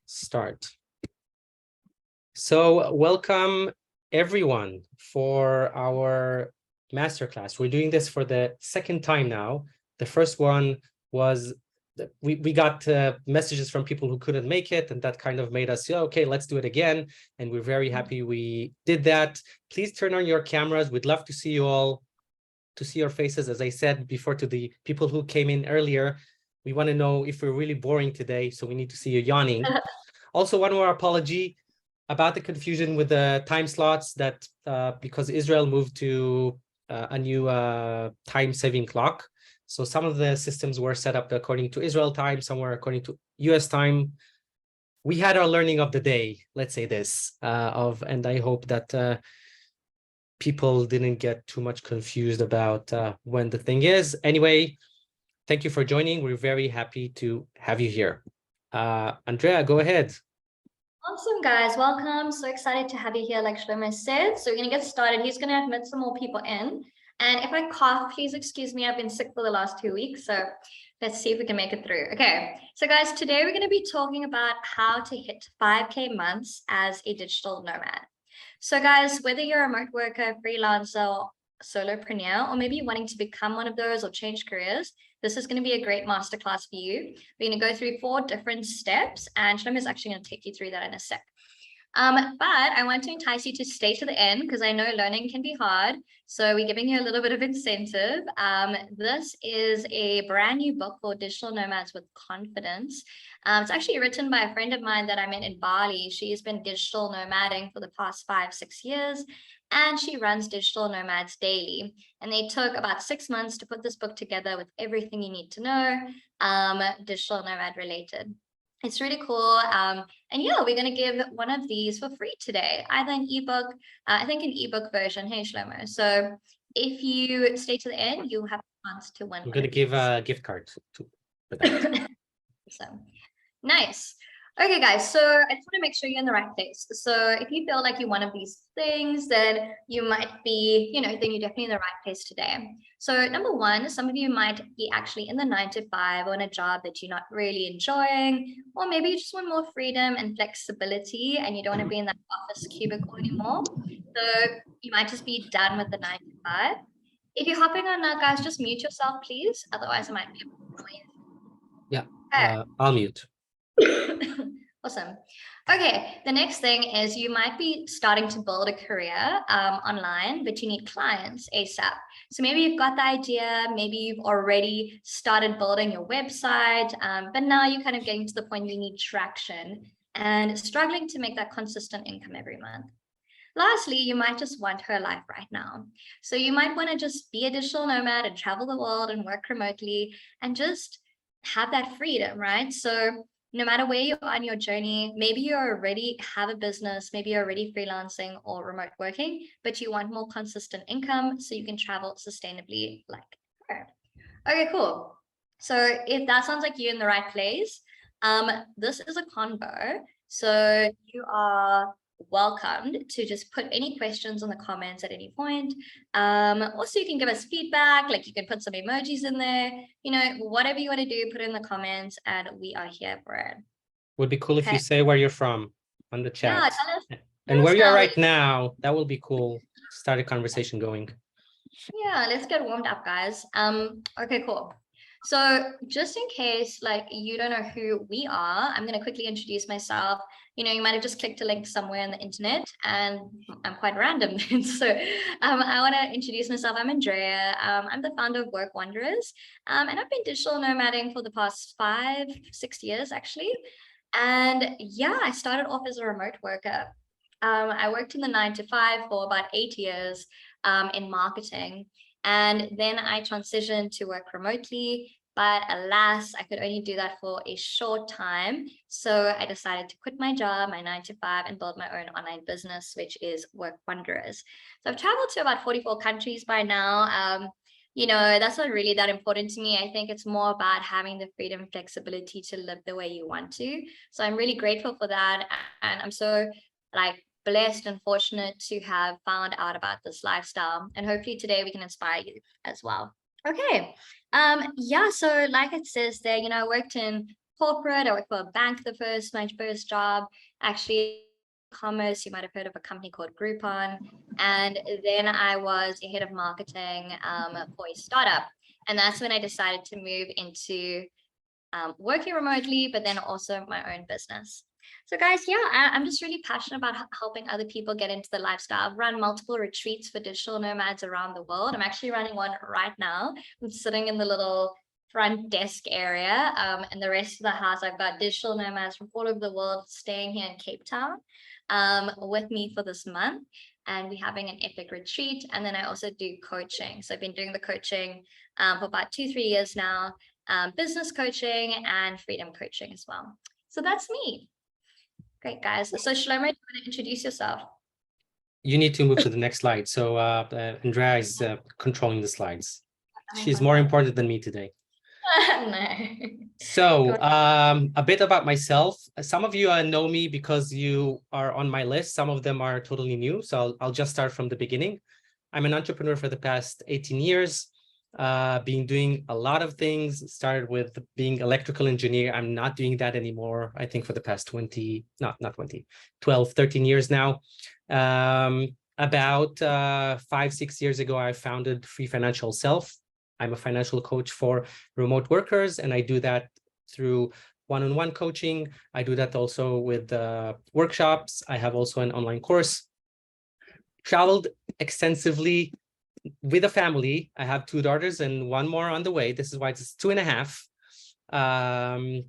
start. So welcome everyone for our masterclass. We're doing this for the second time now. The first one was we got messages from people who couldn't make it, and that kind of made us say, okay, let's do it again. And we're very happy we did that. Please turn on your cameras. We'd love to see you all, to see your faces. As I said before to the people who came in earlier, we want to know if we're really boring today, so we need to see you yawning. Also, one more apology about the confusion with the time slots, that because Israel moved to a new time-saving clock. So some of the systems were set up according to Israel time, some were according to US time. We had our learning of the day, let's say this, and I hope that people didn't get too much confused about when the thing is. Anyway, thank you for joining. We're very happy to have you here. Andrea, go ahead. Awesome, guys. Welcome. So excited to have you here, like Shlomo said. So we're going to get started. He's going to admit some more people in. And if I cough, please excuse me. I've been sick for the last 2 weeks. So let's see if we can make it through. Okay. So guys, today we're going to be talking about how to hit 5K months as a digital nomad. So guys, whether you're a remote worker, freelancer, solopreneur, or maybe wanting to become one of those or change careers, this is going to be a great masterclass for you. We're going to go through 4 different steps, and Shlomo is actually going to take you through that in a sec. But I want to entice you to stay to the end because I know learning can be hard. So we're giving you a little bit of incentive. This is a brand new book called Digital Nomads with Confidence. It's actually written by a friend of mine that I met in Bali. She's been digital nomading for the past 5-6 years, and she runs Digital Nomads Daily. And they took about 6 months to put this book together with everything you need to know, digital nomad related. It's really cool. And yeah, we're going to give one of these for free today, either an ebook, I think an ebook version. Hey, Shlomo. So if you stay to the end, you'll have a chance to win. I'm going to give a gift card to that. So nice. Okay, guys, so I just want to make sure you're in the right place. So if you feel like you're one of these things, then you might be, then you're definitely in the right place today. So number one, some of you might be actually in the 9-to-5 or in a job that you're not really enjoying, or maybe you just want more freedom and flexibility and you don't want to be in that office cubicle anymore. So you might just be done with the 9-to-5. If you're hopping on now, guys, just mute yourself, please. Otherwise, it might be annoying. Yeah, I'll mute. Awesome. Okay, the next thing is you might be starting to build a career online, but you need clients ASAP. So maybe you've got the idea, maybe you've already started building your website, but now you're kind of getting to the point you need traction and struggling to make that consistent income every month. Lastly, you might just want her life right now. So you might want to just be a digital nomad and travel the world and work remotely and just have that freedom, right? So no matter where you are on your journey, maybe you already have a business, maybe you're already freelancing or remote working, but you want more consistent income so you can travel sustainably like her. Okay, cool. So if that sounds like you're in the right place, this is a convo. So you are welcomed to just put any questions in the comments at any point. Also, you can give us feedback, like you can put some emojis in there, whatever you want to do, put it in the comments, and we are here for it. Would be cool if you say where you're from on the chat. Yeah, tell us, and where you are right now. That will be cool. Start a conversation going. Yeah, let's get warmed up, guys. Okay, cool. So just in case like you don't know who we are, I'm going to quickly introduce myself. You might have just clicked a link somewhere on the internet and I'm quite random. So I want to introduce myself. I'm Andrea. I'm the founder of Work Wanderers. And I've been digital nomading for the past 5-6 years, actually. And yeah, I started off as a remote worker. I worked in the 9-to-5 for about 8 years in marketing. And then I transitioned to work remotely, but alas, I could only do that for a short time. So I decided to quit my job, my 9-to-5, and build my own online business, which is Work Wanderers. So I've traveled to about 44 countries by now. That's not really that important to me. I think it's more about having the freedom and flexibility to live the way you want to. So I'm really grateful for that. And I'm so blessed and fortunate to have found out about this lifestyle, and hopefully today we can inspire you as well. Okay. So like it says there, I worked in corporate. I worked for a bank my first job. Actually, commerce, you might have heard of a company called Groupon. And then I was a head of marketing for a startup. And that's when I decided to move into working remotely, but then also my own business. So guys, yeah, I'm just really passionate about helping other people get into the lifestyle. I've run multiple retreats for digital nomads around the world. I'm actually running one right now. I'm sitting in the little front desk area, and the rest of the house, I've got digital nomads from all over the world staying here in Cape Town with me for this month. And we're having an epic retreat. And then I also do coaching. So I've been doing the coaching for about 2-3 years now, business coaching and freedom coaching as well. So that's me. Great, guys. So Shlomo, do you want to introduce yourself? You need to move to the next slide. So Andrea is controlling the slides. She's more important than me today. No. So a bit about myself. Some of you know me because you are on my list. Some of them are totally new. So I'll just start from the beginning. I'm an entrepreneur for the past 18 years. Been doing a lot of things. Started with being electrical engineer. I'm not doing that anymore. I think for the past 12, 13 years now. About 5-6 years ago, I founded Free Financial Self. I'm a financial coach for remote workers, and I do that through one-on-one coaching. I do that also with workshops. I have also an online course. Traveled extensively with a family. I have 2 daughters and 1 more on the way. This is why it's 2.5.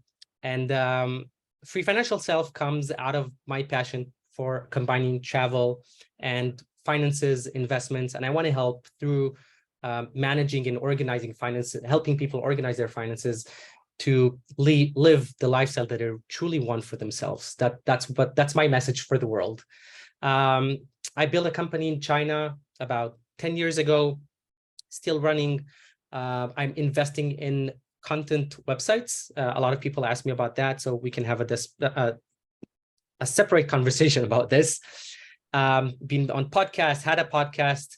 Free Financial Self comes out of my passion for combining travel and finances, investments, and I want to help through managing and organizing finances, helping people organize their finances to live the lifestyle that they truly want for themselves. That's my message for the world. I built a company in China about 10 years ago, still running. I'm investing in content websites. A lot of people ask me about that, so we can have a separate conversation about this. Been on podcasts, had a podcast,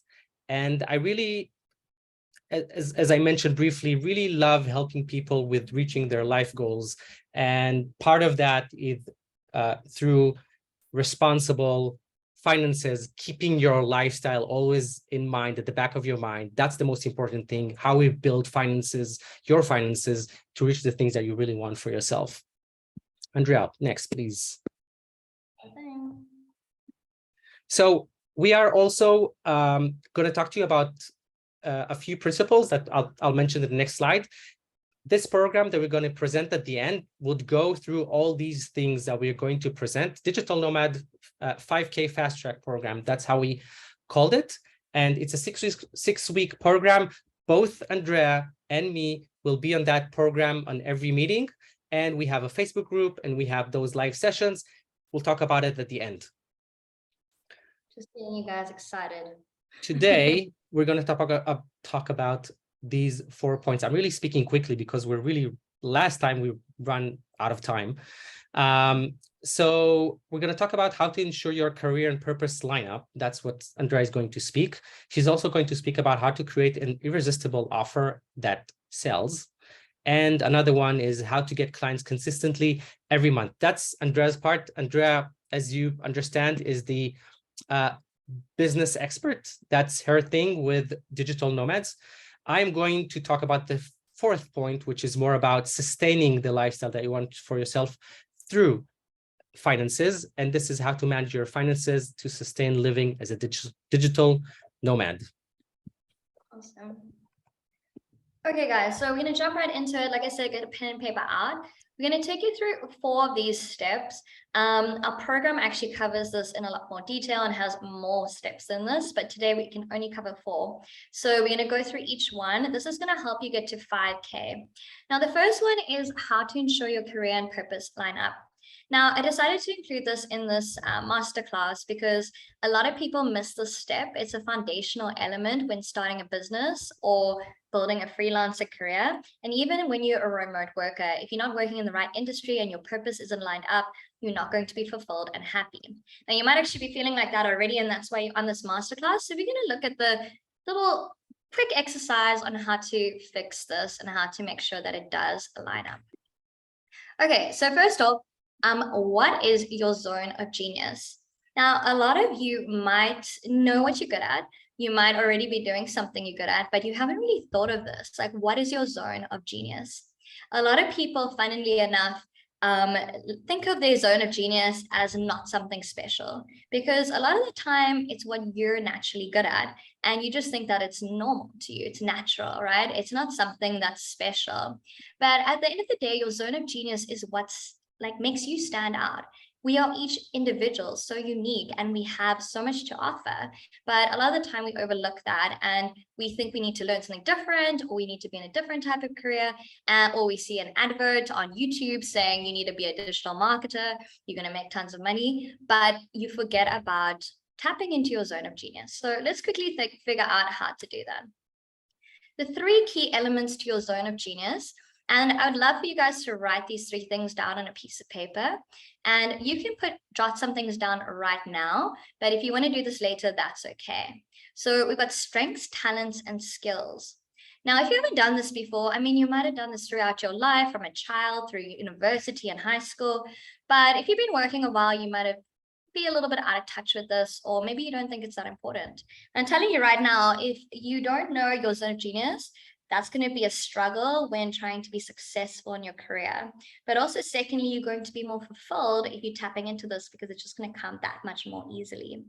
and I really, as I mentioned briefly, really love helping people with reaching their life goals. And part of that is through responsible finances, keeping your lifestyle always in mind, at the back of your mind. That's the most important thing, how we build finances, your finances, to reach the things that you really want for yourself. Andrea, next, please. So we are also going to talk to you about a few principles that I'll mention in the next slide. This program that we're going to present at the end would go through all these things that we're going to present. Digital Nomad 5K Fast Track program. That's how we called it. And it's a 6-week program. Both Andrea and me will be on that program on every meeting. And we have a Facebook group and we have those live sessions. We'll talk about it at the end. Just getting you guys excited. Today, we're going to talk about these 4 points. I'm really speaking quickly because last time we run out of time. So we're going to talk about how to ensure your career and purpose line up. That's what Andrea is going to speak. She's also going to speak about how to create an irresistible offer that sells. And another one is how to get clients consistently every month. That's Andrea's part. Andrea, as you understand, is the business expert. That's her thing with digital nomads. I'm going to talk about the 4th point, which is more about sustaining the lifestyle that you want for yourself through finances. And this is how to manage your finances to sustain living as a digital nomad. Awesome. Okay, guys, so we're going to jump right into it. Like I said, get a pen and paper out. We're going to take you through 4 of these steps. Our program actually covers this in a lot more detail and has more steps than this, but today we can only cover 4. So we're going to go through each one. This is going to help you get to 5K. Now, the first one is how to ensure your career and purpose line up. Now, I decided to include this in this masterclass because a lot of people miss this step. It's a foundational element when starting a business or building a freelancer career. And even when you're a remote worker, if you're not working in the right industry and your purpose isn't lined up, you're not going to be fulfilled and happy. Now, you might actually be feeling like that already, and that's why you're on this masterclass. So we're going to look at the little quick exercise on how to fix this and how to make sure that it does line up. Okay, so first off, what is your zone of genius? Now, a lot of you might know what you're good at. You might already be doing something you're good at, but you haven't really thought of this. Like, what is your zone of genius? A lot of people, funnily enough, um, think of their zone of genius as not something special, because a lot of the time it's what you're naturally good at. And you just think that it's normal to you, it's natural, right? It's not something that's special. But at the end of the day, your zone of genius is what's like makes you stand out. We are each individual, so unique, and we have so much to offer. But a lot of the time we overlook that and we think we need to learn something different, or we need to be in a different type of career, or we see an advert on YouTube saying you need to be a digital marketer, you're going to make tons of money, but you forget about tapping into your zone of genius. So let's quickly figure out how to do that. The three key elements to your zone of genius, and I would love for you guys to write these three things down on a piece of paper. And you can jot some things down right now, but if you want to do this later, that's okay. So we've got strengths, talents, and skills. Now, if you haven't done this before, I mean, you might have done this throughout your life, from a child through university and high school. But if you've been working a while, you might have be a little bit out of touch with this, or maybe you don't think it's that important. I'm telling you right now, if you don't know your zone of genius, that's going to be a struggle when trying to be successful in your career. But also, secondly, you're going to be more fulfilled if you're tapping into this, because it's just going to come that much more easily.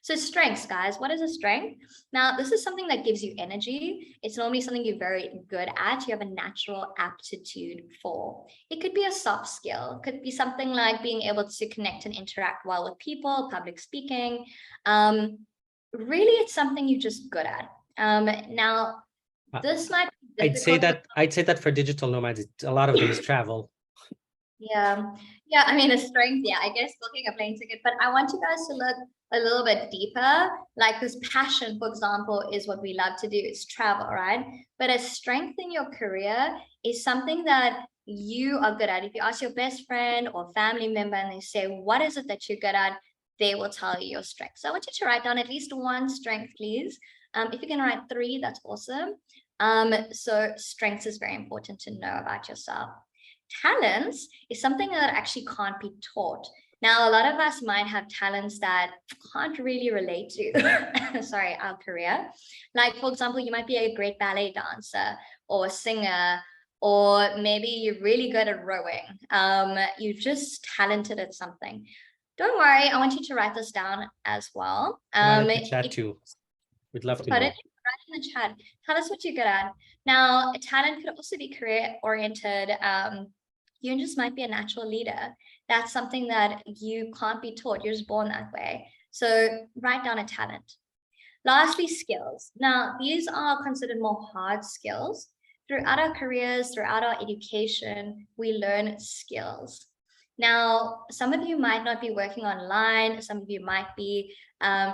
So strengths, guys, what is a strength? Now, this is something that gives you energy. It's normally something you're very good at. You have a natural aptitude for. It could be a soft skill. It could be something like being able to connect and interact well with people, public speaking. Really, it's something you're just good at. Now, this might be difficult. I'd say that for digital nomads, a lot of it is travel. Yeah. I mean, a strength, yeah, I guess booking a plane ticket, but I want you guys to look a little bit deeper. Like this passion, for example, is what we love to do, is travel, right? But a strength in your career is something that you are good at. If you ask your best friend or family member and they say, what is it that you're good at? They will tell you your strength. So I want you to write down at least one strength, please. If you can write three, that's awesome. So strengths is very important to know about yourself. Talents is something that actually can't be taught. Now, a lot of us might have talents that can't really relate to, sorry, our career. Like, for example, you might be a great ballet dancer or a singer, or maybe you're really good at rowing. You're just talented at something. Don't worry, I want you to write this down as well. In the chat too. We'd love to know. Write in the chat. Tell us what you're good at. Now, a talent could also be career-oriented. You just might be a natural leader. That's something that you can't be taught. You're just born that way. So write down a talent. Lastly, skills. Now, these are considered more hard skills. Throughout our careers, throughout our education, we learn skills. Now, some of you might not be working online. Some of you might be,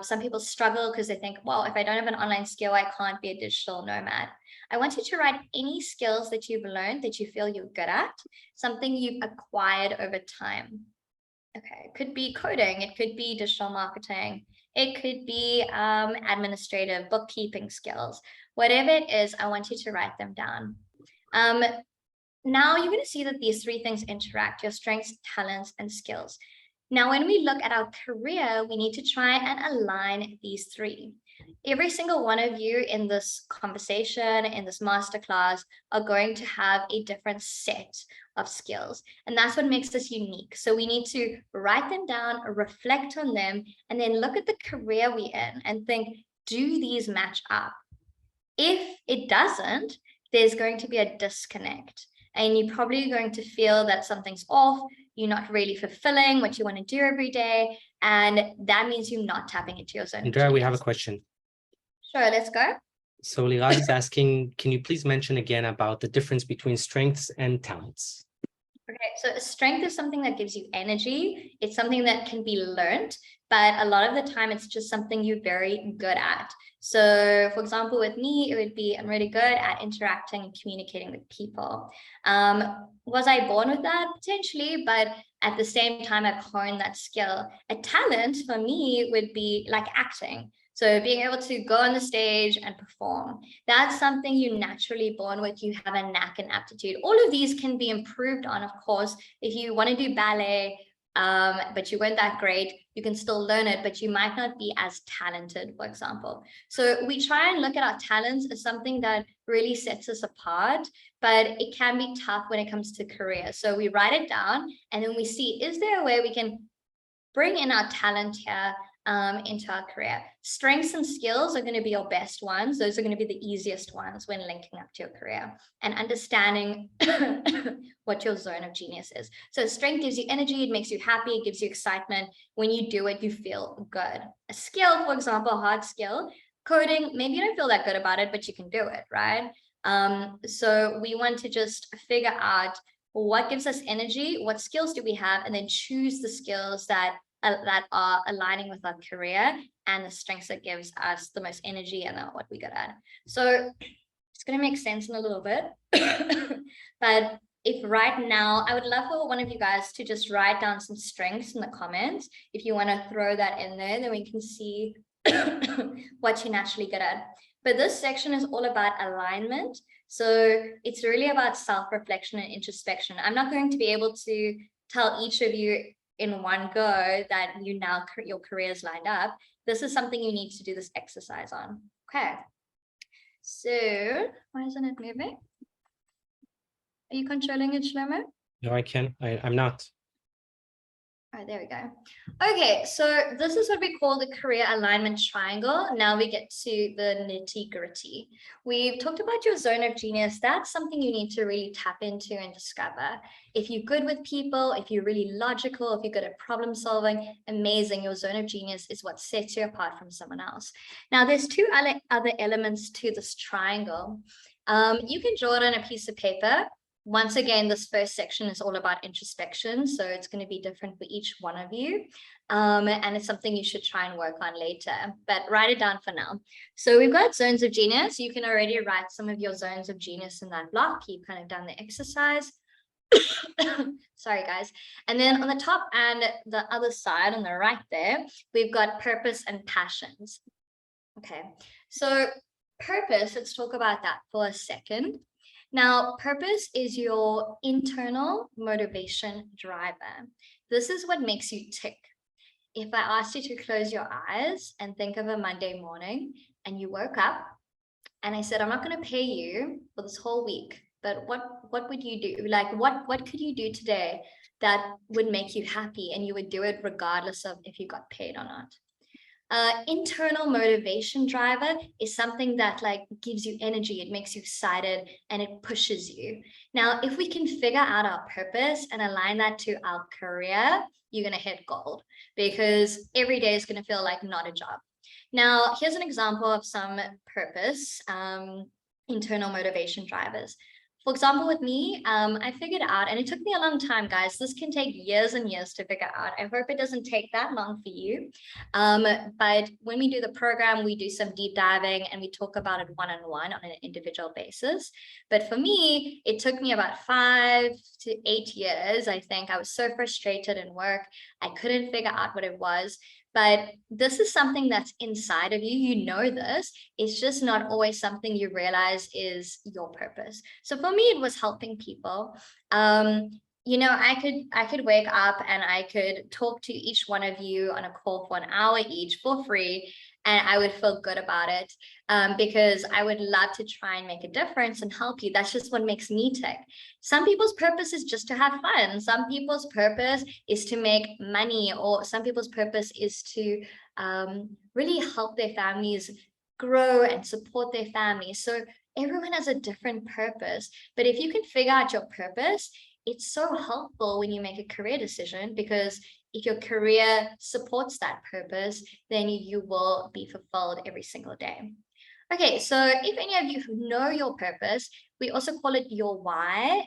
some people struggle because they think, well, if I don't have an online skill, I can't be a digital nomad. I want you to write any skills that you've learned that you feel you're good at, something you've acquired over time. Okay, it could be coding, it could be digital marketing, it could be administrative, bookkeeping skills. Whatever it is, I want you to write them down. Now you're going to see that these three things interact: your strengths, talents, and skills. Now, when we look at our career, we need to try and align these three. Every single one of you in this conversation, in this masterclass, are going to have a different set of skills. And that's what makes us unique. So we need to write them down, reflect on them, and then look at the career we're in and think, do these match up? If it doesn't, there's going to be a disconnect. And you're probably going to feel that something's off. You're not really fulfilling what you want to do every day. And that means you're not tapping into your zone. Andrea, we have a question. Sure, let's go. So Liraz is asking, can you please mention again about the difference between strengths and talents? Okay, so a strength is something that gives you energy. It's something that can be learned, but a lot of the time it's just something you're very good at. So for example, with me, it would be, I'm really good at interacting and communicating with people. Was I born with that? Potentially, but at the same time, I've honed that skill. A talent for me would be like acting. So being able to go on the stage and perform, that's something you're naturally born with. You have a knack and aptitude. All of these can be improved on, of course. If you want to do ballet, but you weren't that great, you can still learn it, but you might not be as talented, for example. So we try and look at our talents as something that really sets us apart, but it can be tough when it comes to career. So we write it down and then we see, is there a way we can bring in our talent here into our career? Strengths and skills are going to be your best ones. Those are going to be the easiest ones when linking up to your career and understanding what your zone of genius is. So strength gives you energy, it makes you happy, it gives you excitement. When you do it, you feel good. A skill, for example, a hard skill, coding, maybe you don't feel that good about it, but you can do it, right? So we want to just figure out what gives us energy, what skills do we have, and then choose the skills that are aligning with our career and the strengths that gives us the most energy and what we're good at. So it's going to make sense in a little bit. But if right now, I would love for one of you guys to just write down some strengths in the comments. If you want to throw that in there, then we can see what you're naturally good at. But this section is all about alignment. So it's really about self-reflection and introspection. I'm not going to be able to tell each of you in one go that your career is lined up. This is something you need to do this exercise on. Okay. So why isn't it moving? Are you controlling it, Shlomo? No, I can. I'm not. All right, there we go. Okay, so this is what we call the career alignment triangle. Now we get to the nitty-gritty. We've talked about your zone of genius. That's something you need to really tap into and discover. If you're good with people, if you're really logical, if you're good at problem solving, amazing. Your zone of genius is what sets you apart from someone else. Now, there's two other elements to this triangle. You can draw it on a piece of paper. Once again, this first section is all about introspection, so it's going to be different for each one of you, and it's something you should try and work on later, but write it down for now. So we've got zones of genius. You can already write some of your zones of genius in that block. You've kind of done the exercise. Sorry, guys. And then on the top and the other side on the right there, we've got purpose and passions. Okay, so purpose, let's talk about that for a second. Now, purpose is your internal motivation driver. This is what makes you tick. If I asked you to close your eyes and think of a Monday morning and you woke up and I said, I'm not going to pay you for this whole week, but what would you do? Like, what could you do today that would make you happy and you would do it regardless of if you got paid or not? Internal motivation driver is something that like gives you energy, it makes you excited and it pushes you. Now, if we can figure out our purpose and align that to our career, you're going to hit gold because every day is going to feel like not a job. Now, here's an example of some purpose, internal motivation drivers. For example, with me, I figured out, and it took me a long time, guys. This can take years and years to figure out. I hope it doesn't take that long for you. But when we do the program, we do some deep diving and we talk about it one-on-one on an individual basis. But for me, it took me about 5 to 8 years. I think I was so frustrated in work. I couldn't figure out what it was. But this is something that's inside of you. You know this. It's just not always something you realize is your purpose. So for me, it was helping people. You know, I could wake up and I could talk to each one of you on a call for an hour each for free, and I would feel good about it because I would love to try and make a difference and help you. That's just what makes me tick. Some people's purpose is just to have fun. Some people's purpose is to make money, or some people's purpose is to really help their families grow and support their families. So everyone has a different purpose. But if you can figure out your purpose, it's so helpful when you make a career decision, because if your career supports that purpose, then you will be fulfilled every single day. Okay, so if any of you know your purpose, we also call it your why.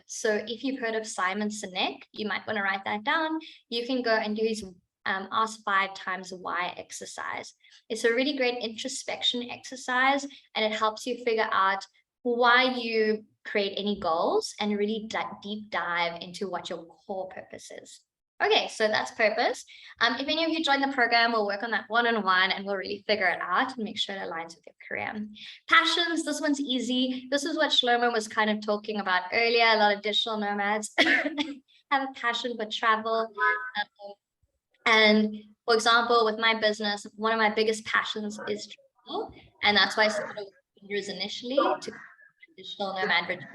So if you've heard of Simon Sinek, you might want to write that down. You can go and do his ask 5 times why exercise. It's a really great introspection exercise, and it helps you figure out why you create any goals and really deep dive into what your core purpose is. Okay, so that's purpose. If any of you join the program, we'll work on that one-on-one and we'll really figure it out and make sure it aligns with your career. Passions, this one's easy. This is what Shlomo was kind of talking about earlier. A lot of digital nomads have a passion for travel. And for example, with my business, one of my biggest passions is travel. And that's why I started with vendors initially to digital nomad retreat.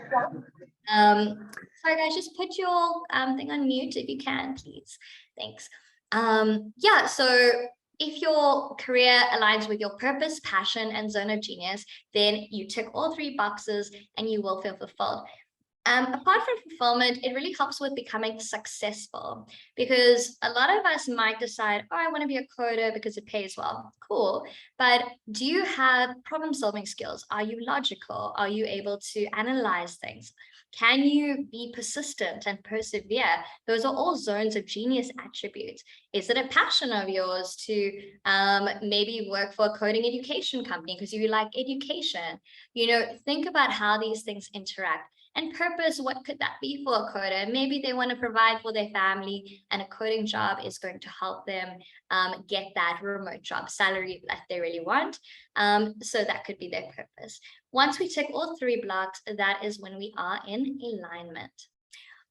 Sorry guys, just put your thing on mute if you can, please. Thanks. Yeah, so if your career aligns with your purpose, passion, and zone of genius, then you tick all three boxes and you will feel fulfilled. Apart from fulfillment, it really helps with becoming successful, because a lot of us might decide, oh, I want to be a coder because it pays well. Cool. But do you have problem solving skills? Are you logical? Are you able to analyze things? Can you be persistent and persevere? Those are all zones of genius attributes. Is it a passion of yours to maybe work for a coding education company because you like education? You know, think about how these things interact. And purpose, what could that be for a coder? Maybe they want to provide for their family, and a coding job is going to help them get that remote job salary that they really want. So that could be their purpose. Once we tick all three blocks, that is when we are in alignment.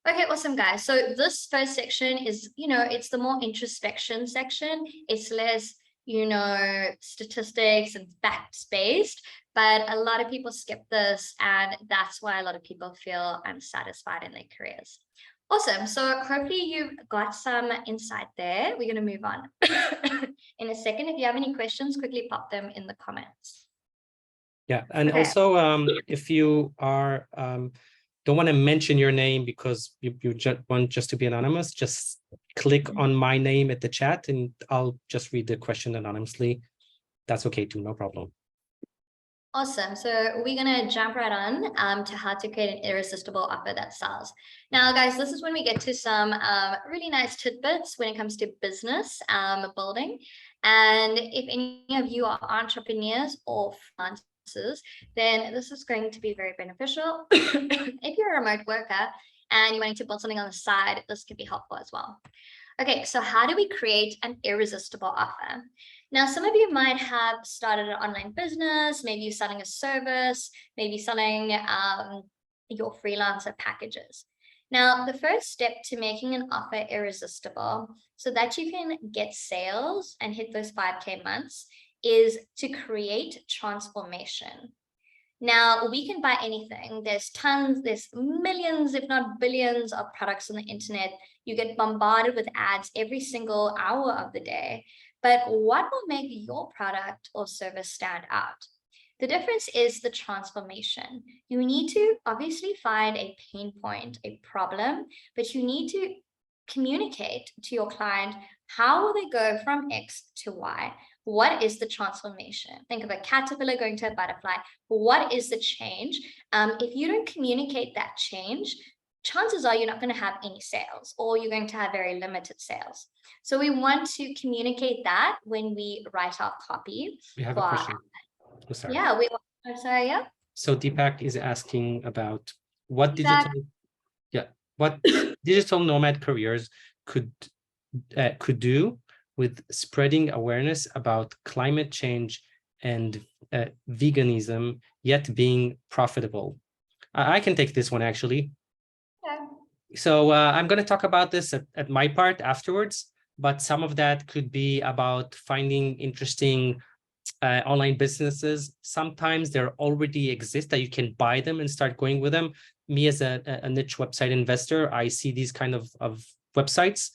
Okay, awesome, guys. So this first section is, it's the more introspection section. It's less, statistics and facts based, but a lot of people skip this, and that's why a lot of people feel unsatisfied in their careers. Awesome. So hopefully you've got some insight there. We're going to move on in a second. If you have any questions, quickly pop them in the comments. Yeah, and also if you are don't want to mention your name because you just want to be anonymous, just click on my name at the chat and I'll just read the question anonymously. That's okay too, no problem. Awesome. So we're going to jump right on to how to create an irresistible offer that sells. Now, guys, this is when we get to some really nice tidbits when it comes to business building. And if any of you are entrepreneurs or freelancers, then this is going to be very beneficial. If you're a remote worker and you're wanting to build something on the side, this could be helpful as well. Okay, so how do we create an irresistible offer? Now, some of you might have started an online business, maybe you're selling a service, maybe selling your freelancer packages. Now, the first step to making an offer irresistible so that you can get sales and hit those 5K months is to create transformation. Now, we can buy anything. There's millions, if not billions of products on the internet. You get bombarded with ads every single hour of the day. But what will make your product or service stand out? The difference is the transformation. You need to obviously find a pain point, a problem, but you need to communicate to your client, how will they go from X to Y? What is the transformation? Think of a caterpillar going to a butterfly. What is the change? If you don't communicate that change, chances are you're not going to have any sales, or you're going to have very limited sales. So we want to communicate that when we write our copy. We have a question. Oh, sorry. Yeah, I'm sorry, yeah. So Deepak is asking about what digital nomad careers could do with spreading awareness about climate change and veganism, yet being profitable. I can take this one actually. Yeah. So I'm going to talk about this at my part afterwards, but some of that could be about finding interesting online businesses. Sometimes there already exist that you can buy them and start going with them. Me as a niche website investor, I see these kind of websites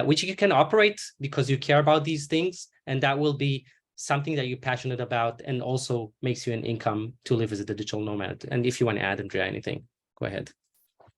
which you can operate because you care about these things, and that will be something that you're passionate about and also makes you an income to live as a digital nomad. And if you want to add, Andrea, anything, go ahead.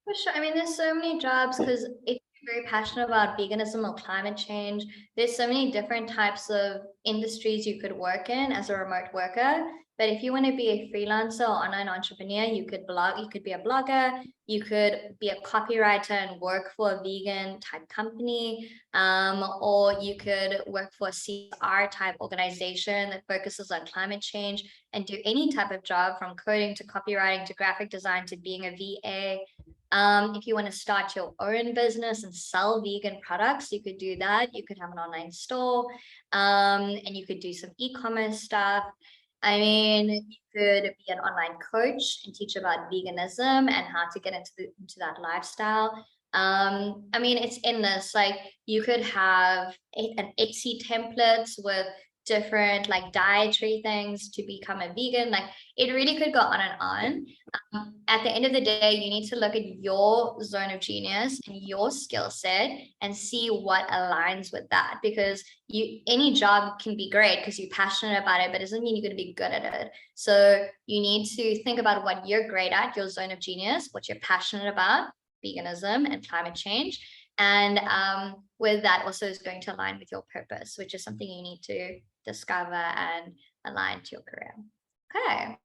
For sure. I mean, there's so many jobs, because if you're very passionate about veganism or climate change, there's so many different types of industries you could work in as a remote worker. But if you want to be a freelancer or online entrepreneur, you could blog, you could be a blogger, you could be a copywriter and work for a vegan type company, or you could work for a CR type organization that focuses on climate change, and do any type of job from coding to copywriting to graphic design to being a VA. If you want to start your own business and sell vegan products, you could do that. You could have an online store, and you could do some e-commerce stuff. I mean, you could be an online coach and teach about veganism and how to get into that lifestyle. I mean, it's endless. Like you could have an Etsy templates with different like dietary things to become a vegan. Like it really could go on and on. At the end of the day, you need to look at your zone of genius and your skill set and see what aligns with that, because any job can be great because you're passionate about it, but it doesn't mean you're going to be good at it. So you need to think about what you're great at, your zone of genius, what you're passionate about, veganism and climate change. And with that also is going to align with your purpose, which is something you need to discover and align to your career. Okay.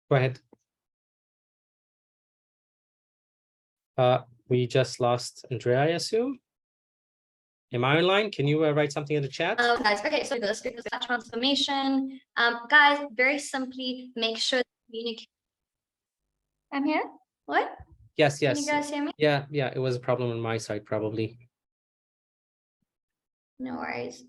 Go ahead. We just lost Andrea, I assume. Am I online? Can you write something in the chat? Guys, okay, so let's do that transformation. Guys, very simply make sure that communicate. I'm here. What? Yes, Can yes. you guys hear me? Yeah, it was a problem on my side, probably. No worries.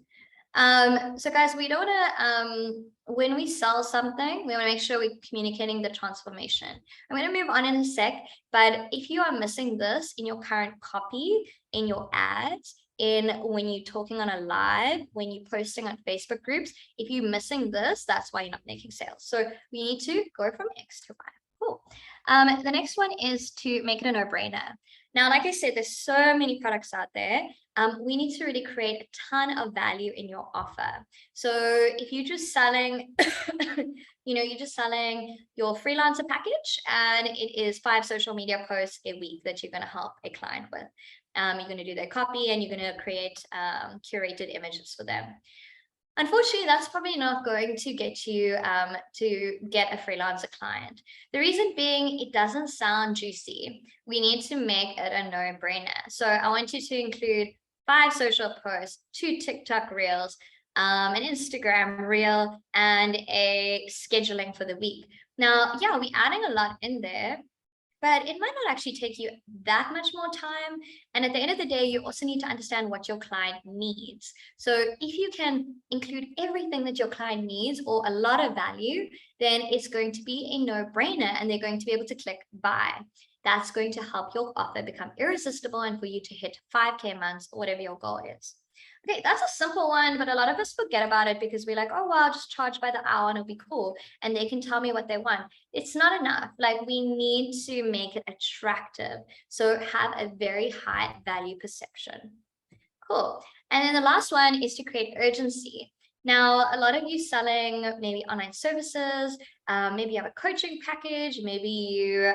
So guys, we don't want to, when we sell something, we want to make sure we're communicating the transformation. I'm going to move on in a sec, but if you are missing this in your current copy, in your ads, when you're talking on a live, when you're posting on Facebook groups, if you're missing this, that's why you're not making sales. So we need to go from X to Y. Cool. The next one is to make it a no-brainer. Now, like I said, there's so many products out there. We need to really create a ton of value in your offer. So if you're just selling, you're just selling your freelancer package and it is 5 social media posts a week that you're going to help a client with. You're going to do their copy and you're going to create curated images for them. Unfortunately, that's probably not going to get you to get a freelancer client. The reason being, it doesn't sound juicy. We need to make it a no-brainer. So I want you to include 5 social posts, 2 TikTok reels, an Instagram reel, and a scheduling for the week. Now, yeah, we're adding a lot in there, but it might not actually take you that much more time. And at the end of the day, you also need to understand what your client needs. So if you can include everything that your client needs or a lot of value, then it's going to be a no-brainer and they're going to be able to click buy. That's going to help your offer become irresistible and for you to hit 5K months or whatever your goal is. Okay, that's a simple one, but a lot of us forget about it because we're like, oh, well, I'll just charge by the hour and it'll be cool. And they can tell me what they want. It's not enough. Like we need to make it attractive. So have a very high value perception. Cool. And then the last one is to create urgency. Now, a lot of you selling maybe online services, maybe you have a coaching package, maybe you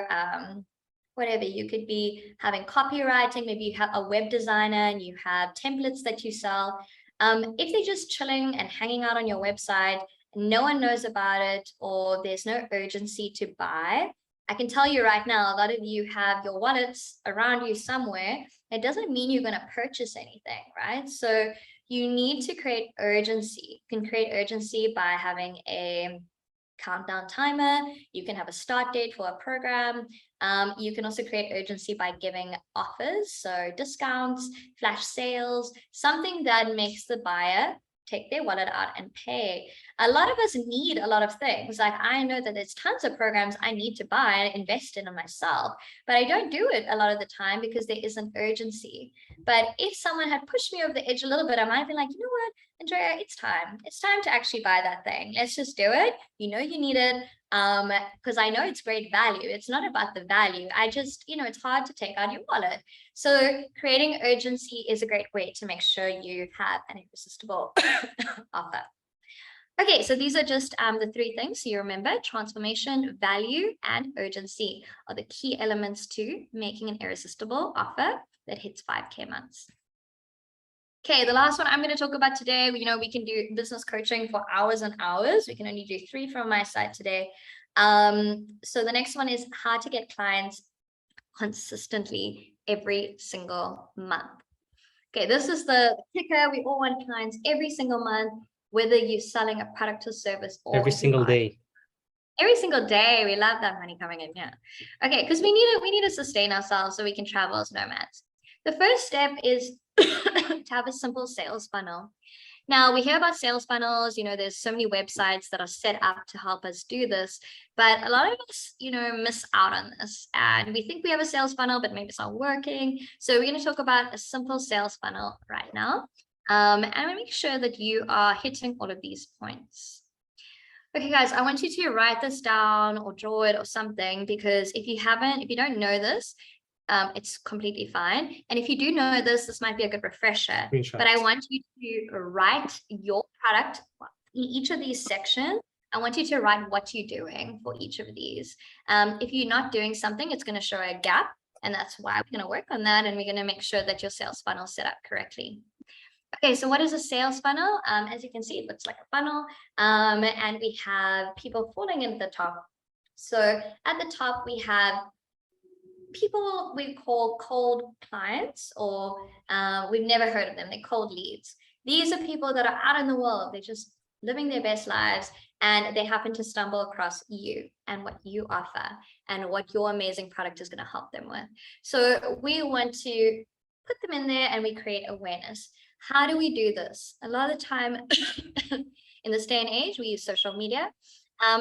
whatever, you could be having copywriting, maybe you have a web designer and you have templates that you sell. If they're just chilling and hanging out on your website, no one knows about it, or there's no urgency to buy, I can tell you right now, a lot of you have your wallets around you somewhere. It doesn't mean you're going to purchase anything, right? So you need to create urgency. You can create urgency by having a countdown timer. You can have a start date for a program. You can also create urgency by giving offers, so discounts, flash sales, something that makes the buyer take their wallet out and pay. A lot of us need a lot of things. Like I know that there's tons of programs I need to buy and invest in myself, but I don't do it a lot of the time because there isn't urgency. But if someone had pushed me over the edge a little bit, I might be like, you know what, Andrea, it's time. It's time to actually buy that thing. Let's just do it. You know you need it because I know it's great value. It's not about the value. I just, it's hard to take out your wallet. So creating urgency is a great way to make sure you have an irresistible offer. Okay, so these are just the 3 things. So you remember transformation, value, and urgency are the key elements to making an irresistible offer that hits 5K months. Okay, the last one I'm going to talk about today, we can do business coaching for hours and hours. We can only do 3 from my side today. So the next one is how to get clients consistently every single month. Okay, this is the kicker. We all want clients every single month, whether you're selling a product or service or every single day. Every single day, we love that money coming in. Yeah. Okay, because we need to sustain ourselves so we can travel as nomads. The first step is to have a simple sales funnel. Now we hear about sales funnels, there's so many websites that are set up to help us do this, but a lot of us, miss out on this. And we think we have a sales funnel, but maybe it's not working. So we're going to talk about a simple sales funnel right now. And make sure that you are hitting all of these points. Okay, guys, I want you to write this down or draw it or something, because if you don't know this, it's completely fine. And if you do know this, this might be a good refresher. But I want you to write your product in each of these sections. I want you to write what you're doing for each of these. If you're not doing something, it's going to show a gap. And that's why we're going to work on that. And we're going to make sure that your sales funnel is set up correctly. Okay, so what is a sales funnel? As you can see, it looks like a funnel, and we have people falling in the top. So at the top, we have people we call cold clients, or we've never heard of them. They're cold leads. These are people that are out in the world. They're just living their best lives, and they happen to stumble across you and what you offer and what your amazing product is going to help them with. So we want to put them in there and we create awareness. How do we do this? A lot of the time in this day and age, we use social media.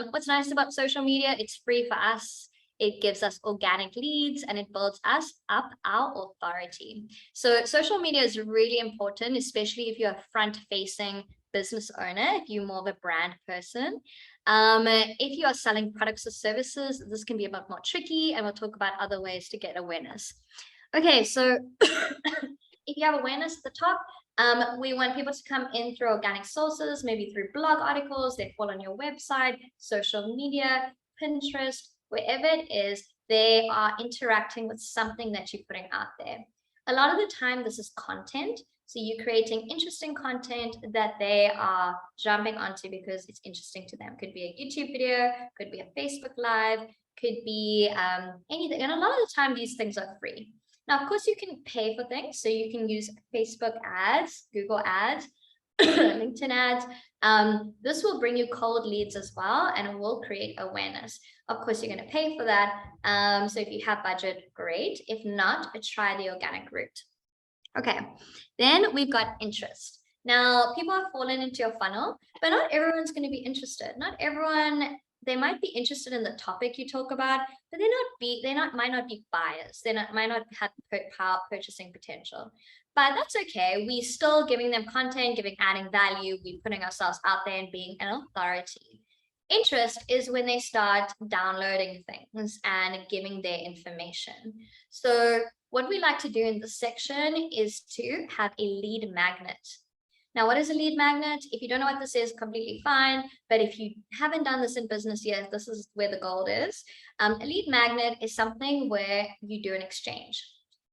What's nice about social media, it's free for us. It gives us organic leads and it builds us up our authority. So social media is really important, especially if you're a front-facing business owner, if you're more of a brand person. If you are selling products or services, this can be a bit more tricky, and we'll talk about other ways to get awareness. Okay, so if you have awareness at the top, we want people to come in through organic sources, maybe through blog articles, they fall on your website, social media, Pinterest, wherever it is, they are interacting with something that you're putting out there. A lot of the time, this is content. So you're creating interesting content that they are jumping onto because it's interesting to them. Could be a YouTube video, could be a Facebook Live, could be anything. And a lot of the time, these things are free. Now, of course, you can pay for things. So you can use Facebook ads, Google ads, LinkedIn ads. This will bring you cold leads as well, and it will create awareness. Of course, you're going to pay for that. So if you have budget, great. If not, try the organic route. Okay, then we've got interest. Now, people have fallen into your funnel, but not everyone's going to be interested. Not everyone, they might be interested in the topic you talk about, but might not be buyers. Might not have purchasing potential. But that's okay. We're still giving them content, adding value. We're putting ourselves out there and being an authority. Interest is when they start downloading things and giving their information. So what we like to do in this section is to have a lead magnet. Now, what is a lead magnet? If you don't know what this is, completely fine. But if you haven't done this in business yet, this is where the gold is. A lead magnet is something where you do an exchange.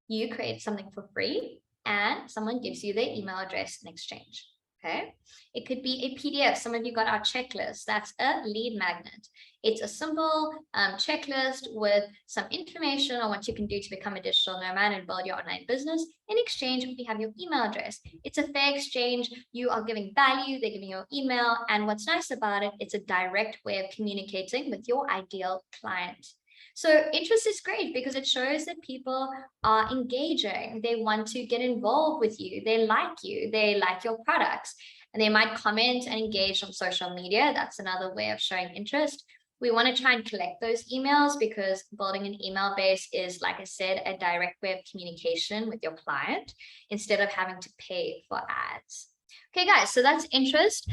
You create something for free and someone gives you their email address in exchange. Okay, it could be a PDF. Some of you got our checklist. That's a lead magnet. It's a simple checklist with some information on what you can do to become a digital nomad and build your online business. In exchange, we have your email address. It's a fair exchange. You are giving value. They're giving you your email. And what's nice about it, it's a direct way of communicating with your ideal client. So interest is great because it shows that people are engaging. They want to get involved with you. They like your products, and they might comment and engage on social media. That's another way of showing interest. We want to try and collect those emails because building an email base is, like I said, a direct way of communication with your client instead of having to pay for ads. Okay, guys, so that's interest.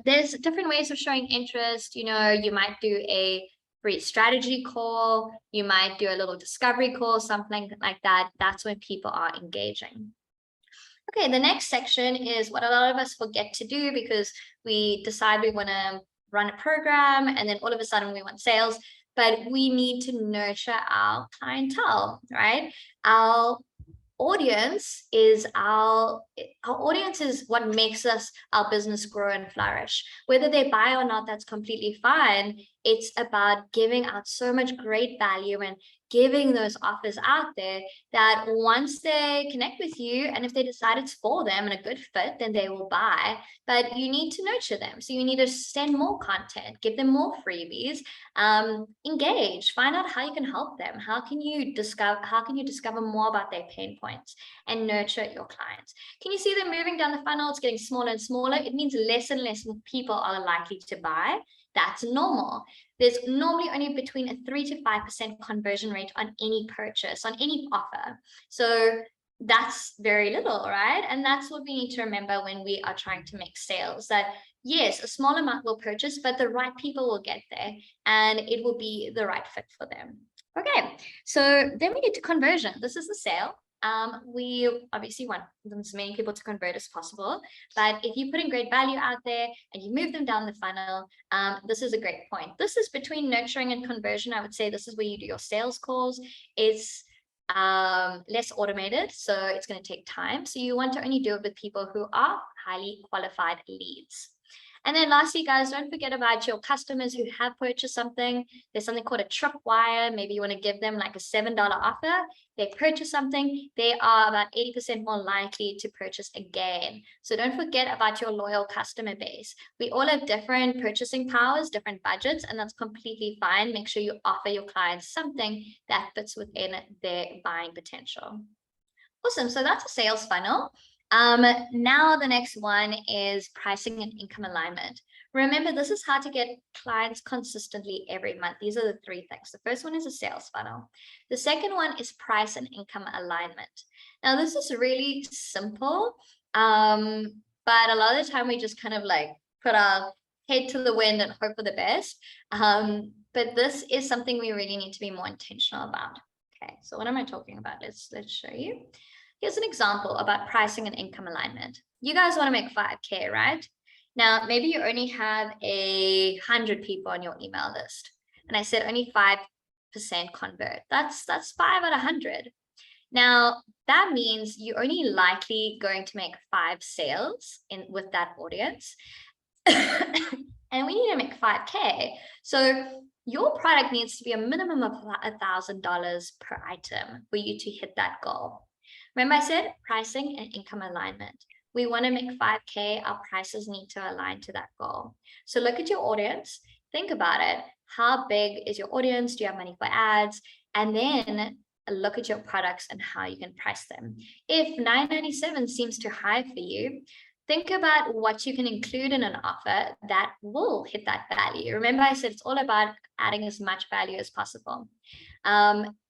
There's different ways of showing interest. You might do a free strategy call, you might do a little discovery call, something like that. That's when people are engaging. Okay, the next section is what a lot of us forget to do because we decide we want to run a program and then all of a sudden we want sales, but we need to nurture our clientele, right? Our audience is what makes our business grow and flourish. Whether they buy or not, that's completely fine. It's about giving out so much great value and giving those offers out there that once they connect with you, and if they decide it's for them and a good fit, then they will buy. But you need to nurture them. So you need to send more content, give them more freebies, engage, find out how you can help them. How can you discover more about their pain points and nurture your clients? Can you see them moving down the funnel? It's getting smaller and smaller. It means less and less people are likely to buy. That's normal. There's normally only between a 3 to 5% conversion rate on any purchase, on any offer. So that's very little, right? And that's what we need to remember when we are trying to make sales, that yes, a small amount will purchase, but the right people will get there and it will be the right fit for them. Okay, so then we get to conversion. This is the sale. We obviously want as many people to convert as possible, but if you put in great value out there and you move them down the funnel, this is a great point. This is between nurturing and conversion. I would say this is where you do your sales calls. It's less automated, so it's going to take time. So you want to only do it with people who are highly qualified leads. And then lastly, guys, don't forget about your customers who have purchased something. There's something called a tripwire. Maybe you want to give them like a $7 offer. They purchase something, they are about 80% more likely to purchase again. So don't forget about your loyal customer base. We all have different purchasing powers, different budgets, and that's completely fine. Make sure you offer your clients something that fits within their buying potential. Awesome. So that's a sales funnel. Now the next one is pricing and income alignment. Remember, this is how to get clients consistently every month. These are the three things. The first one is a sales funnel. The second one is price and income alignment. Now, this is really simple, but a lot of the time we just kind of like put our head to the wind and hope for the best. But this is something we really need to be more intentional about. Okay, so what am I talking about? Let's show you. Here's an example about pricing and income alignment. You guys want to make 5K, right? Now, maybe you only have 100 people on your email list. And I said only 5% convert. That's 5 out of 100. Now, that means you're only likely going to make 5 sales with that audience. And we need to make 5K. So your product needs to be a minimum of $1,000 per item for you to hit that goal. Remember I said pricing and income alignment. We want to make 5K, our prices need to align to that goal. So look at your audience, think about it. How big is your audience? Do you have money for ads? And then look at your products and how you can price them. If $9.97 seems too high for you, think about what you can include in an offer that will hit that value. Remember I said it's all about adding as much value as possible.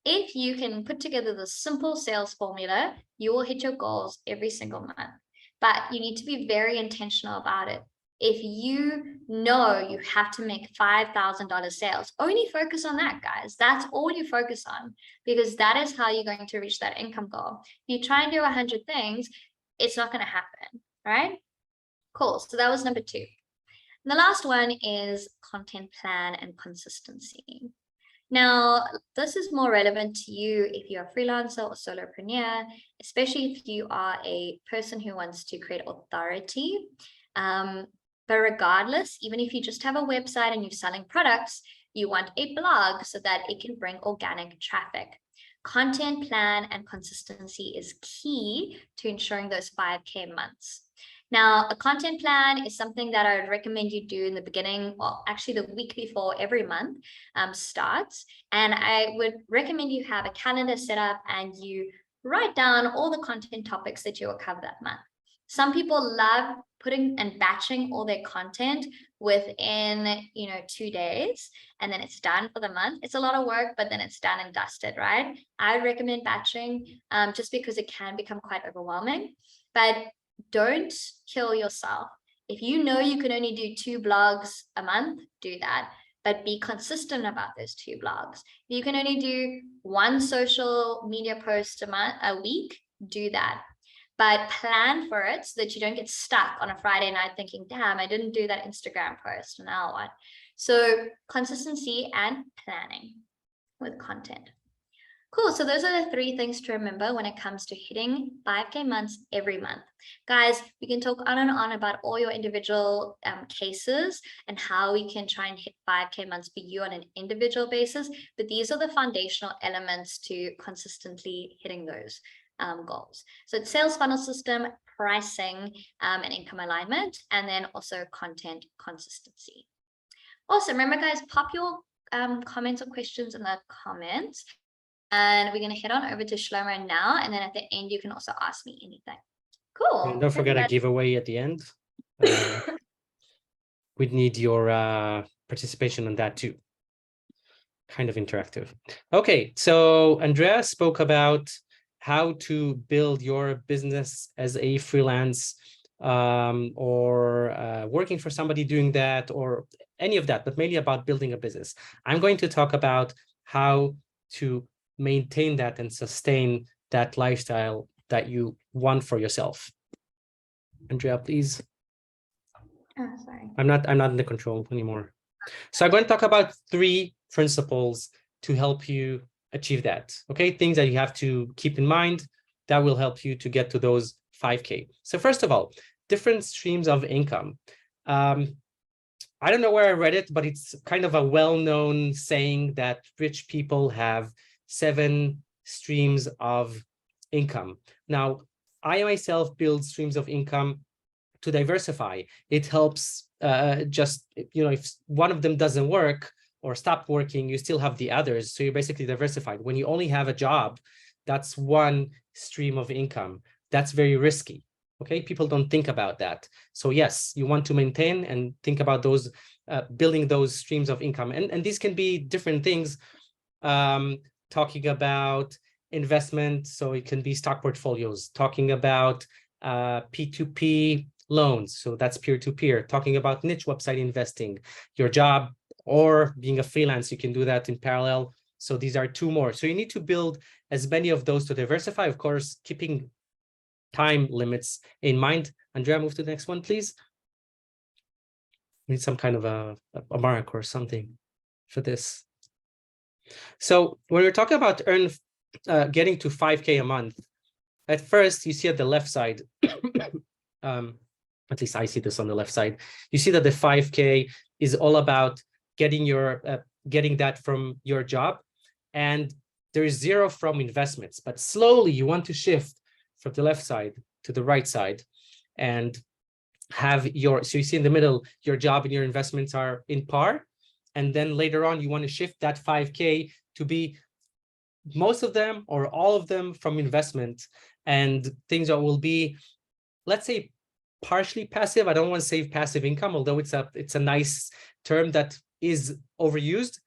If you can put together the simple sales formula, you will hit your goals every single month. But you need to be very intentional about it. If you know you have to make $5,000 sales, only focus on that, guys. That's all you focus on, because that is how you're going to reach that income goal. If you try and do 100 things, it's not going to happen, right? Cool. So that was number 2. And the last one is content plan and consistency. Now, this is more relevant to you if you're a freelancer or solopreneur, especially if you are a person who wants to create authority. But regardless, even if you just have a website and you're selling products, you want a blog so that it can bring organic traffic. Content plan and consistency is key to ensuring those 5K months. Now, a content plan is something that I would recommend you do in the beginning, or actually the week before every month starts. And I would recommend you have a calendar set up and you write down all the content topics that you will cover that month. Some people love putting and batching all their content within 2 days, and then it's done for the month. It's a lot of work, but then it's done and dusted, right? I would recommend batching just because it can become quite overwhelming. But don't kill yourself. If you know you can only do 2 blogs a month, do that, but be consistent about those 2 blogs. If you can only do 1 social media post a week, do that. But plan for it so that you don't get stuck on a Friday night thinking, damn, I didn't do that Instagram post, now what? So consistency and planning with content. Cool. So those are the 3 things to remember when it comes to hitting 5K months every month. Guys, we can talk on and on about all your individual cases and how we can try and hit 5K months for you on an individual basis. But these are the foundational elements to consistently hitting those goals. So it's sales funnel system, pricing, and income alignment, and then also content consistency. Awesome. Remember, guys, pop your comments or questions in the comments. And we're going to head on over to Shlomo now. And then at the end, you can also ask me anything. Cool. And don't forget a giveaway at the end. We'd need your participation on that too. Kind of interactive. Okay, so Andrea spoke about how to build your business as a freelance or working for somebody doing that or any of that, but mainly about building a business. I'm going to talk about how to maintain that and sustain that lifestyle that you want for yourself. Andrea, please. Oh, sorry. I'm not in the control anymore. So I'm going to talk about 3 principles to help you achieve that. Okay, things that you have to keep in mind that will help you to get to those 5K. So first of all, different streams of income. I don't know where I read it, but it's kind of a well-known saying that rich people have 7 streams of income. Now, I myself build streams of income to diversify. It helps just, if one of them doesn't work or stop working, you still have the others. So you're basically diversified. When you only have a job, that's one stream of income. That's very risky. Okay, people don't think about that. So yes, you want to maintain and think about those, building those streams of income. And these can be different things. Talking about investment, so it can be stock portfolios, talking about P2P loans, so that's peer-to-peer, talking about niche website investing, your job, or being a freelance, you can do that in parallel. So these are 2 more. So you need to build as many of those to diversify, of course, keeping time limits in mind. Andrea, move to the next one, please. We need some kind of a mark or something for this. So when we're talking about getting to 5K a month, at first you see at the left side, at least I see this on the left side, you see that the 5K is all about getting that from your job, and there is 0 from investments. But slowly you want to shift from the left side to the right side and have so you see in the middle, your job and your investments are in par. And then later on, you want to shift that 5K to be most of them or all of them from investment and things that will be, let's say, partially passive. I don't want to say passive income, although it's a nice term that is overused.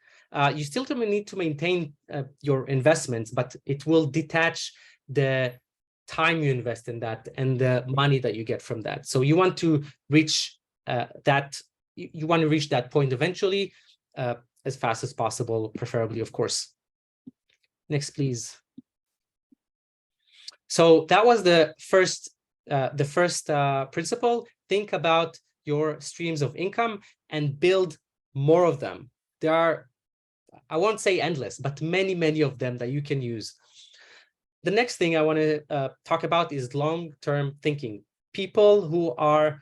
You still need to maintain your investments, but it will detach the time you invest in that and the money that you get from that. So you want to reach that. You want to reach that point eventually. As fast as possible, preferably, of course. Next, please. So that was the first principle. Think about your streams of income and build more of them. There are, I won't say endless, but many, many of them that you can use. The next thing I want to talk about is long-term thinking. People who are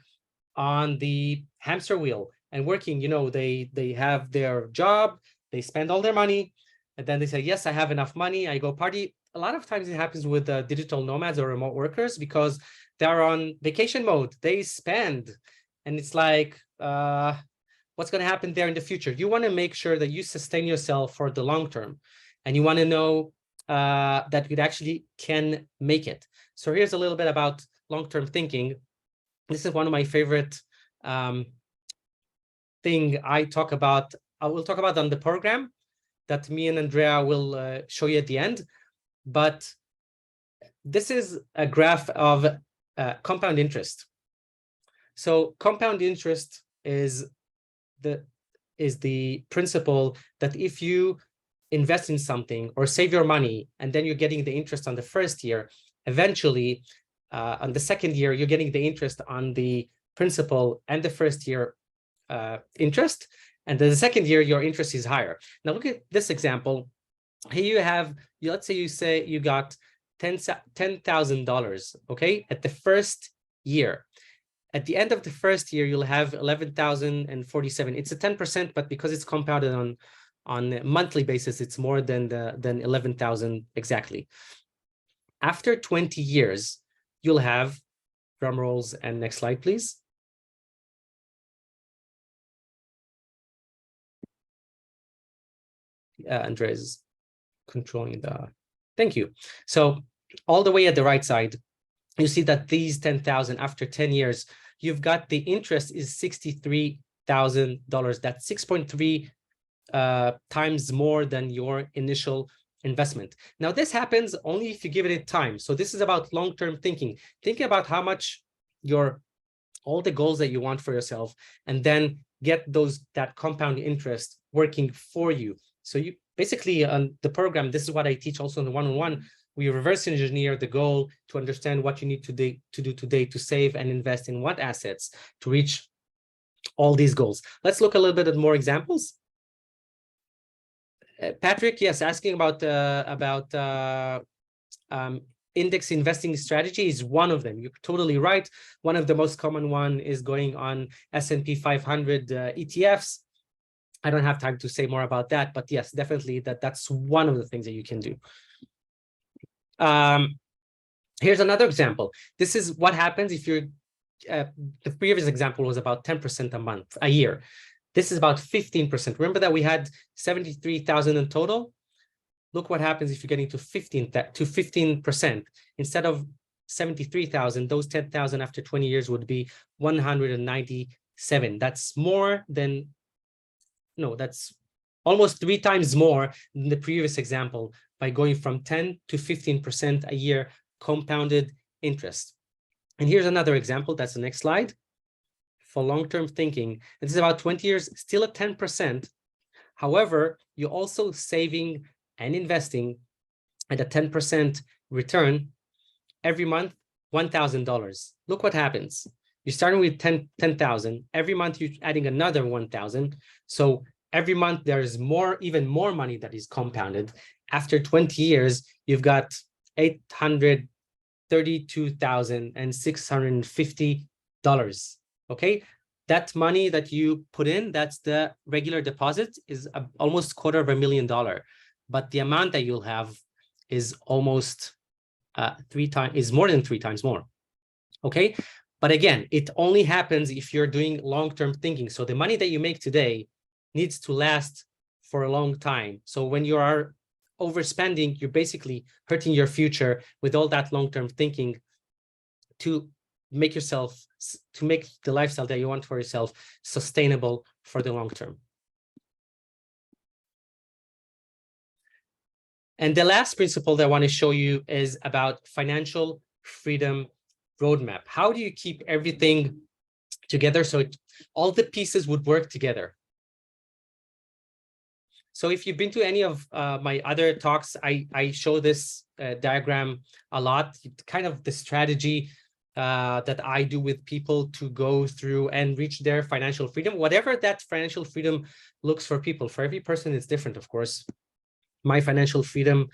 on the hamster wheel and working, they have their job, they spend all their money, and then they say, yes, I have enough money, I go party. A lot of times it happens with digital nomads or remote workers because they're on vacation mode, they spend, and it's like, what's going to happen there in the future? You want to make sure that you sustain yourself for the long term, and you want to know that you actually can make it. So here's a little bit about long-term thinking. This is one of my favorite thing I will talk about on the program that me and Andrea will show you at the end. But this is a graph of compound interest. So compound interest is the principle that if you invest in something or save your money and then you're getting the interest on the first year, eventually on the second year, you're getting the interest on the principal and the first year interest. And then the second year, your interest is higher. Now look at this example. Here you have, let's say you got $10,000, okay, at the first year. At the end of the first year, you'll have 11,047. It's a 10%, but because it's compounded on a monthly basis, it's more than 11,000 exactly. After 20 years, you'll have, drum rolls, and next slide, please. Andres controlling the, thank you. So all the way at the right side, you see that these 10,000 after 10 years, you've got the interest is $63,000. That's 6.3 times more than your initial investment. Now, this happens only if you give it time. So this is about long-term thinking. Thinking about how much all the goals that you want for yourself, and then get that compound interest working for you. So you basically, on the program, this is what I teach also in the one-on-one. We reverse engineer the goal to understand what you need to do today to save and invest in what assets to reach all these goals. Let's look a little bit at more examples. Patrick, yes, asking about index investing strategy is one of them. You're totally right. One of the most common one is going on S&P 500 ETFs. I don't have time to say more about that, but yes, definitely that's one of the things that you can do. Here's another example. This is what happens if you're, the previous example was about 10% a year. This is about 15%. Remember that we had 73,000 in total? Look what happens if you're getting to 15%. Instead of 73,000, those 10,000 after 20 years would be 197. That's more than, no, that's almost 3 times more than the previous example by going from 10 to 15% a year compounded interest. And here's another example. That's the next slide. For long-term thinking, this is about 20 years, still at 10%. However, you're also saving and investing at a 10% return every month, $1,000. Look what happens. You're starting with 10,000. Every month you're adding another 1,000. So every month there's even more money that is compounded. After 20 years, you've got $832,650. Okay, that money that you put in, that's the regular deposit, is almost $250,000. But the amount that you'll have is almost more than 3 times more. Okay, but again, it only happens if you're doing long-term thinking. So the money that you make today needs to last for a long time. So when you are overspending, you're basically hurting your future with all that long-term thinking to make the lifestyle that you want for yourself sustainable for the long term. And the last principle that I want to show you is about financial freedom roadmap. How do you keep everything together so all the pieces would work together? So if you've been to any of my other talks, I show this diagram a lot, kind of the strategy that I do with people to go through and reach their financial freedom, whatever that financial freedom looks for people. For every person, it's different, of course. My financial freedom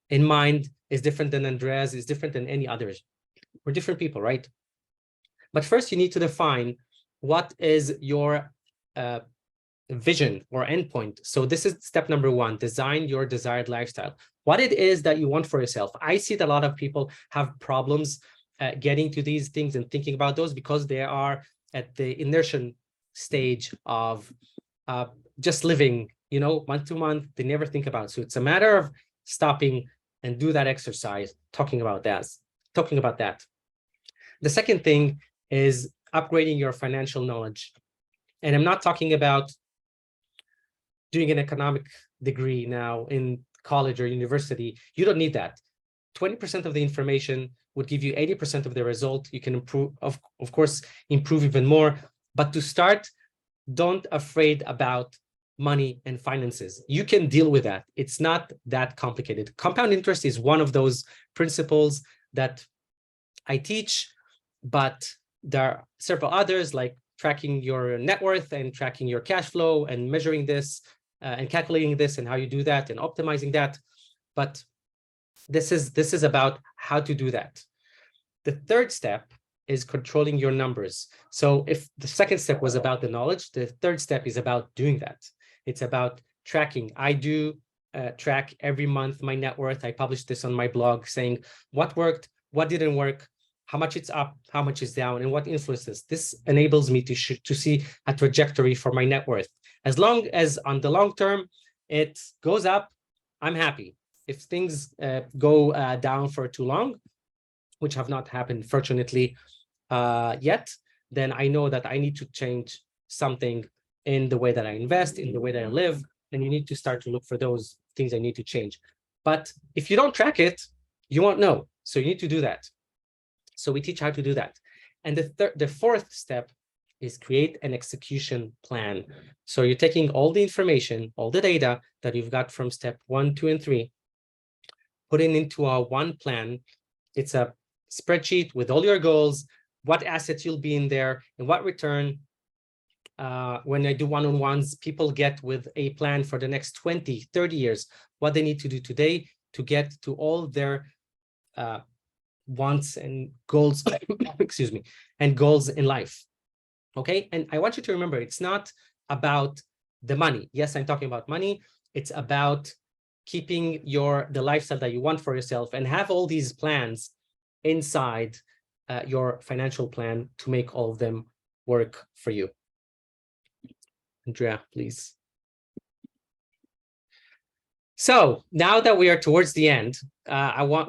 in mind is different than Andreas, is different than any others. We're different people, right? But first, you need to define what is your vision or endpoint. So this is step number 1, design your desired lifestyle. What it is that you want for yourself. I see that a lot of people have problems getting to these things and thinking about those because they are at the inertia stage of just living, month to month. They never think about it. So it's a matter of stopping and do that exercise, talking about that. The second thing is upgrading your financial knowledge. And I'm not talking about doing an economic degree now in college or university. You don't need that. 20% of the information would give you 80% of the result. You can improve, of course, improve even more. But to start, don't afraid about money and finances. You can deal with that. It's not that complicated. Compound interest is one of those principles that I teach, but there are several others like tracking your net worth and tracking your cash flow and measuring this and calculating this and how you do that and optimizing that. but this is about how to do that. The third step is controlling your numbers. So if the second step was about the knowledge, the third step is about doing that. It's about tracking. I do track every month my net worth. I publish this on my blog saying what worked, what didn't work, how much it's up, how much is down, and what influences. This enables me to see a trajectory for my net worth. As long as on the long term, it goes up, I'm happy. If things go down for too long, which have not happened, fortunately, yet, then I know that I need to change something in the way that I invest, in the way that I live, and you need to start to look for those things I need to change. But if you don't track it, you won't know. So you need to do that. So we teach how to do that. And the fourth step is create an execution plan. So you're taking all the information, all the data that you've got from step 1, 2, and 3, putting into a one plan. It's a spreadsheet with all your goals, what assets you'll be in there, and what return. When I do one-on-ones, people get with a plan for the next 20, 30 years, what they need to do today to get to all their wants and goals, excuse me, and goals in life. Okay, and I want you to remember, it's not about the money. Yes, I'm talking about money. It's about keeping the lifestyle that you want for yourself, and have all these plans inside your financial plan to make all of them work for you. Andrea, please. So now that we are towards the end,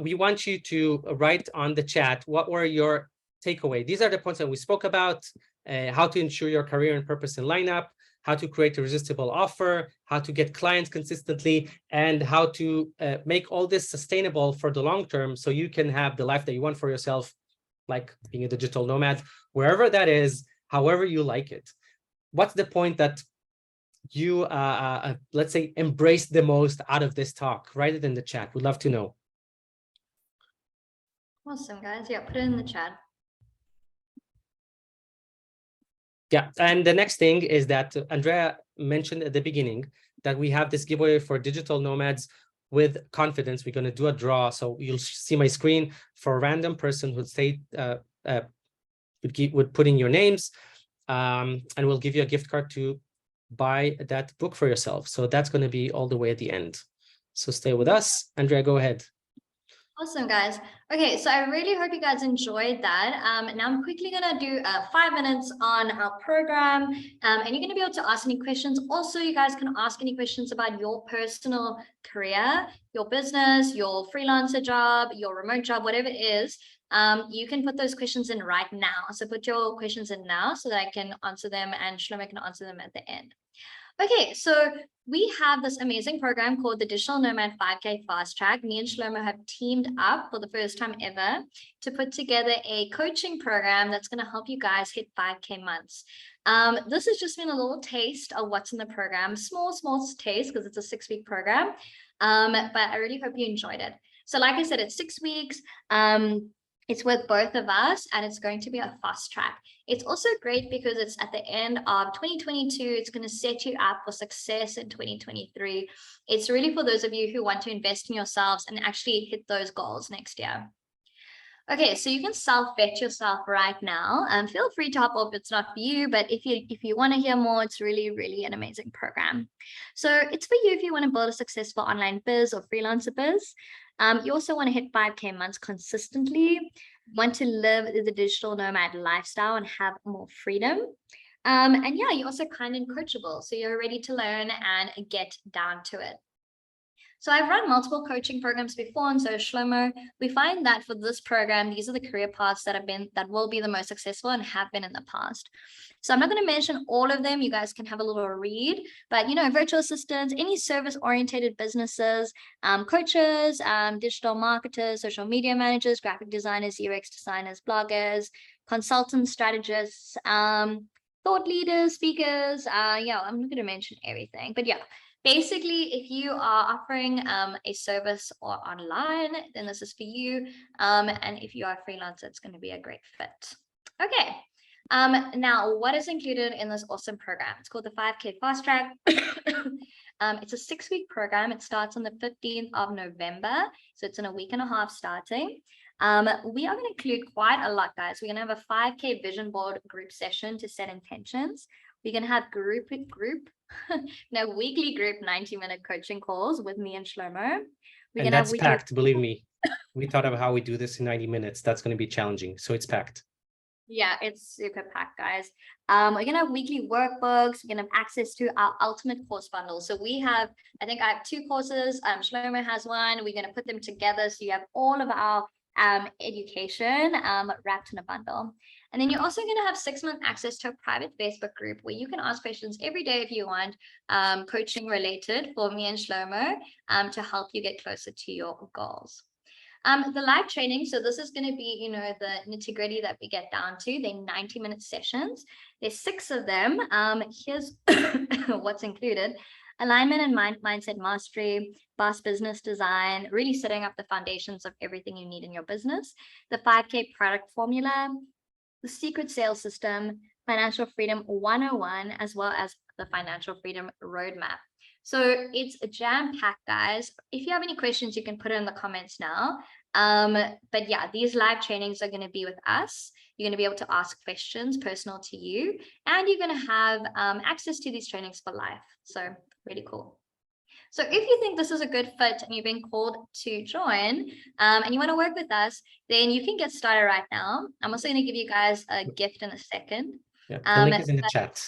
we want you to write on the chat what were your takeaway. These are the points that we spoke about: how to ensure your career and purpose and lineup, how to create a irresistible offer, how to get clients consistently, and how to make all this sustainable for the long term so you can have the life that you want for yourself, like being a digital nomad, wherever that is, however you like it. What's the point that you, let's say, embrace the most out of this talk? Write it in the chat. We'd love to know. Awesome, guys. Yeah, put it in the chat. Yeah, and the next thing is that Andrea mentioned at the beginning that we have this giveaway for digital nomads with confidence. We're going to do a draw. So you'll see my screen for a random person who'd say, would put in your names, and we'll give you a gift card to buy that book for yourself. So that's going to be all the way at the end. So stay with us. Andrea, go ahead. Awesome, guys. Okay, so I really hope you guys enjoyed that. Now I'm quickly going to do 5 minutes on our program, and you're going to be able to ask any questions. Also, you guys can ask any questions about your personal career, your business, your freelancer job, your remote job, whatever it is. You can put those questions in right now. So put your questions in now so that I can answer them and Shlomo can answer them at the end. Okay, so we have this amazing program called the Digital Nomad 5K Fast Track. Me and Shlomo have teamed up for the first time ever to put together a coaching program that's going to help you guys hit 5K months. This has just been a little taste of what's in the program, small taste, because it's a 6-week program. But I really hope you enjoyed it. So like I said, it's 6 weeks. It's with both of us, and it's going to be a fast track. It's also great because it's at the end of 2022. It's going to set you up for success in 2023. It's really for those of you who want to invest in yourselves and actually hit those goals next year. Okay, so you can self-vet yourself right now, and feel free to hop off if it's not for you, but if you want to hear more, it's really an amazing program. So it's for you if you want to build a successful online biz or freelancer biz. You also want to hit 5K months consistently, want to live the digital nomad lifestyle and have more freedom. And yeah, you're also kind and coachable, so you're ready to learn and get down to it. So I've run multiple coaching programs before, and so Shlomo, we find that for this program, these are the career paths that will be the most successful and have been in the past. So I'm not going to mention all of them. You guys can have a little read, but virtual assistants, any service-oriented businesses, coaches, digital marketers, social media managers, graphic designers, UX designers, bloggers, consultants, strategists, thought leaders, speakers. Yeah, I'm not going to mention everything, but yeah. Basically, if you are offering a service or online, then this is for you. And if you are a freelancer, it's going to be a great fit. Okay, Now, what is included in this awesome program? It's called the 5K Fast Track. It's a 6-week program. It starts on the 15th of November. So it's in a week and a half starting. We are going to include quite a lot, guys. We're going to have a 5K vision board group session to set intentions. We're going to have weekly group 90-minute coaching calls with me and Shlomo. And that's packed, believe me. We thought of how we do this in 90 minutes. That's going to be challenging. So it's packed. Yeah, it's super packed, guys. We're gonna have weekly workbooks. We're gonna have access to our ultimate course bundle. So I think I have 2 courses. Shlomo has one. We're gonna put them together so you have all of our education wrapped in a bundle. And then you're also gonna have 6-month access to a private Facebook group where you can ask questions every day if you want, coaching related for me and Shlomo, to help you get closer to your goals. The live training, so this is going to be, the nitty-gritty that we get down to. They're 90-minute sessions. There's 6 of them. Here's what's included: alignment and mindset mastery, boss business design, really setting up the foundations of everything you need in your business, the 5K product formula, the secret sales system, financial freedom 101, as well as the financial freedom roadmap. So it's a jam-packed, guys. If you have any questions, you can put it in the comments now. But yeah, these live trainings are going to be with us. You're going to be able to ask questions personal to you, and you're going to have access to these trainings for life. So really cool. So if you think this is a good fit and you've been called to join, and you want to work with us, then you can get started right now. I'm also going to give you guys a gift in a second. Yeah, the link is in the chat.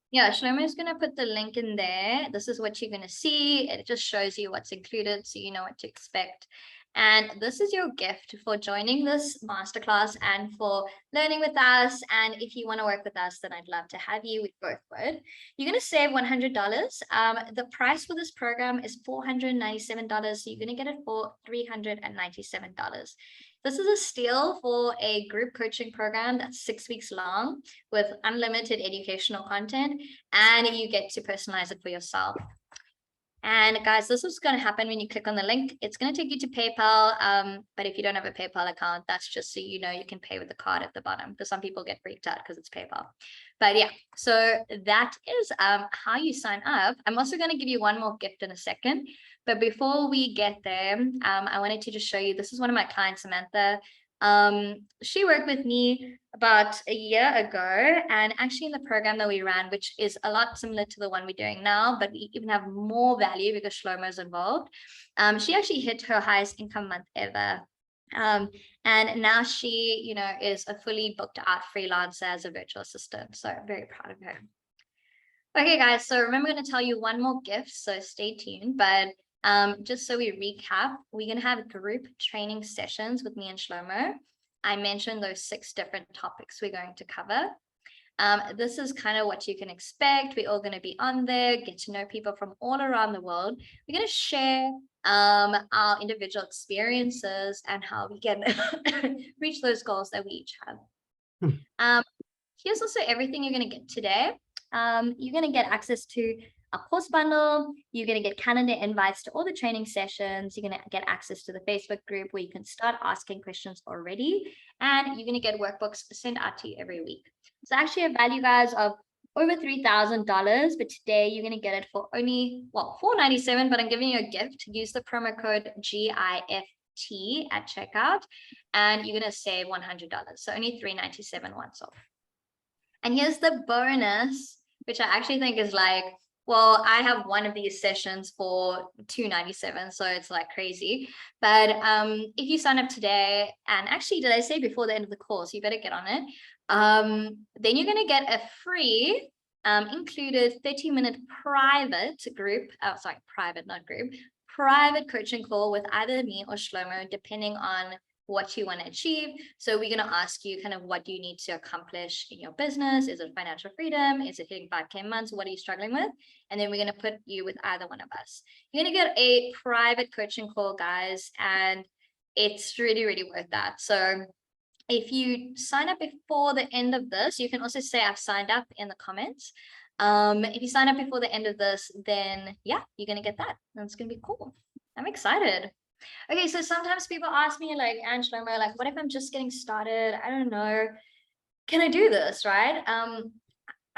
Yeah, Shlomo is going to put the link in there. This is what you're going to see. It just shows you what's included so you know what to expect. And this is your gift for joining this masterclass and for learning with us. And if you want to work with us, then I'd love to have you. We both would. You're going to save $100. The price for this program is $497. So you're going to get it for $397. This is a steal for a group coaching program that's 6 weeks long with unlimited educational content, and you get to personalize it for yourself. And guys, this is going to happen when you click on the link. It's going to take you to PayPal. But if you don't have a PayPal account, that's just so you know you can pay with the card at the bottom, because some people get freaked out because it's PayPal. But yeah, so that is how you sign up. I'm also going to give you one more gift in a second. But before we get there, I wanted to just show you, this is one of my clients, Samantha. She worked with me about a year ago, and actually in the program that we ran, which is a lot similar to the one we're doing now, but we even have more value because Shlomo's involved. She actually hit her highest income month ever. And now she, is a fully booked out freelancer as a virtual assistant. So I'm very proud of her. Okay, guys, so remember, I'm going to tell you one more gift, so stay tuned. But just so we recap, we're going to have group training sessions with me and Shlomo. I mentioned those 6 different topics we're going to cover. This is kind of what you can expect. We're all going to be on there, get to know people from all around the world. We're going to share our individual experiences and how we can reach those goals that we each have. Here's also everything you're going to get today. You're going to get access to a course bundle. You're going to get calendar invites to all the training sessions. You're going to get access to the Facebook group where you can start asking questions already. And you're going to get workbooks sent out to you every week. It's actually a value, guys, of over $3,000. But today you're going to get it for only, $497. But I'm giving you a gift. Use the promo code GIFT at checkout, and you're going to save $100. So only $397 once off. And here's the bonus, which I actually think is like, I have one of these sessions for $297, so it's like crazy. But if you sign up today, and actually, did I say before the end of the course, you better get on it. Then you're going to get a free included 30-minute private group. Private coaching call with either me or Shlomo, depending on what you want to achieve. So we're going to ask you kind of what do you need to accomplish in your business. Is it financial freedom? Is it hitting 5K months? What are you struggling with? And then we're going to put you with either one of us. You're going to get a private coaching call, guys, and it's really, really worth that. So if you sign up before the end of this, you can also say I've signed up in the comments. If you sign up before the end of this, then yeah, you're going to get that. And it's going to be cool. I'm excited. Okay, so sometimes people ask me like, and Shlomo, like, what if I'm just getting started? I don't know. can I do this, right?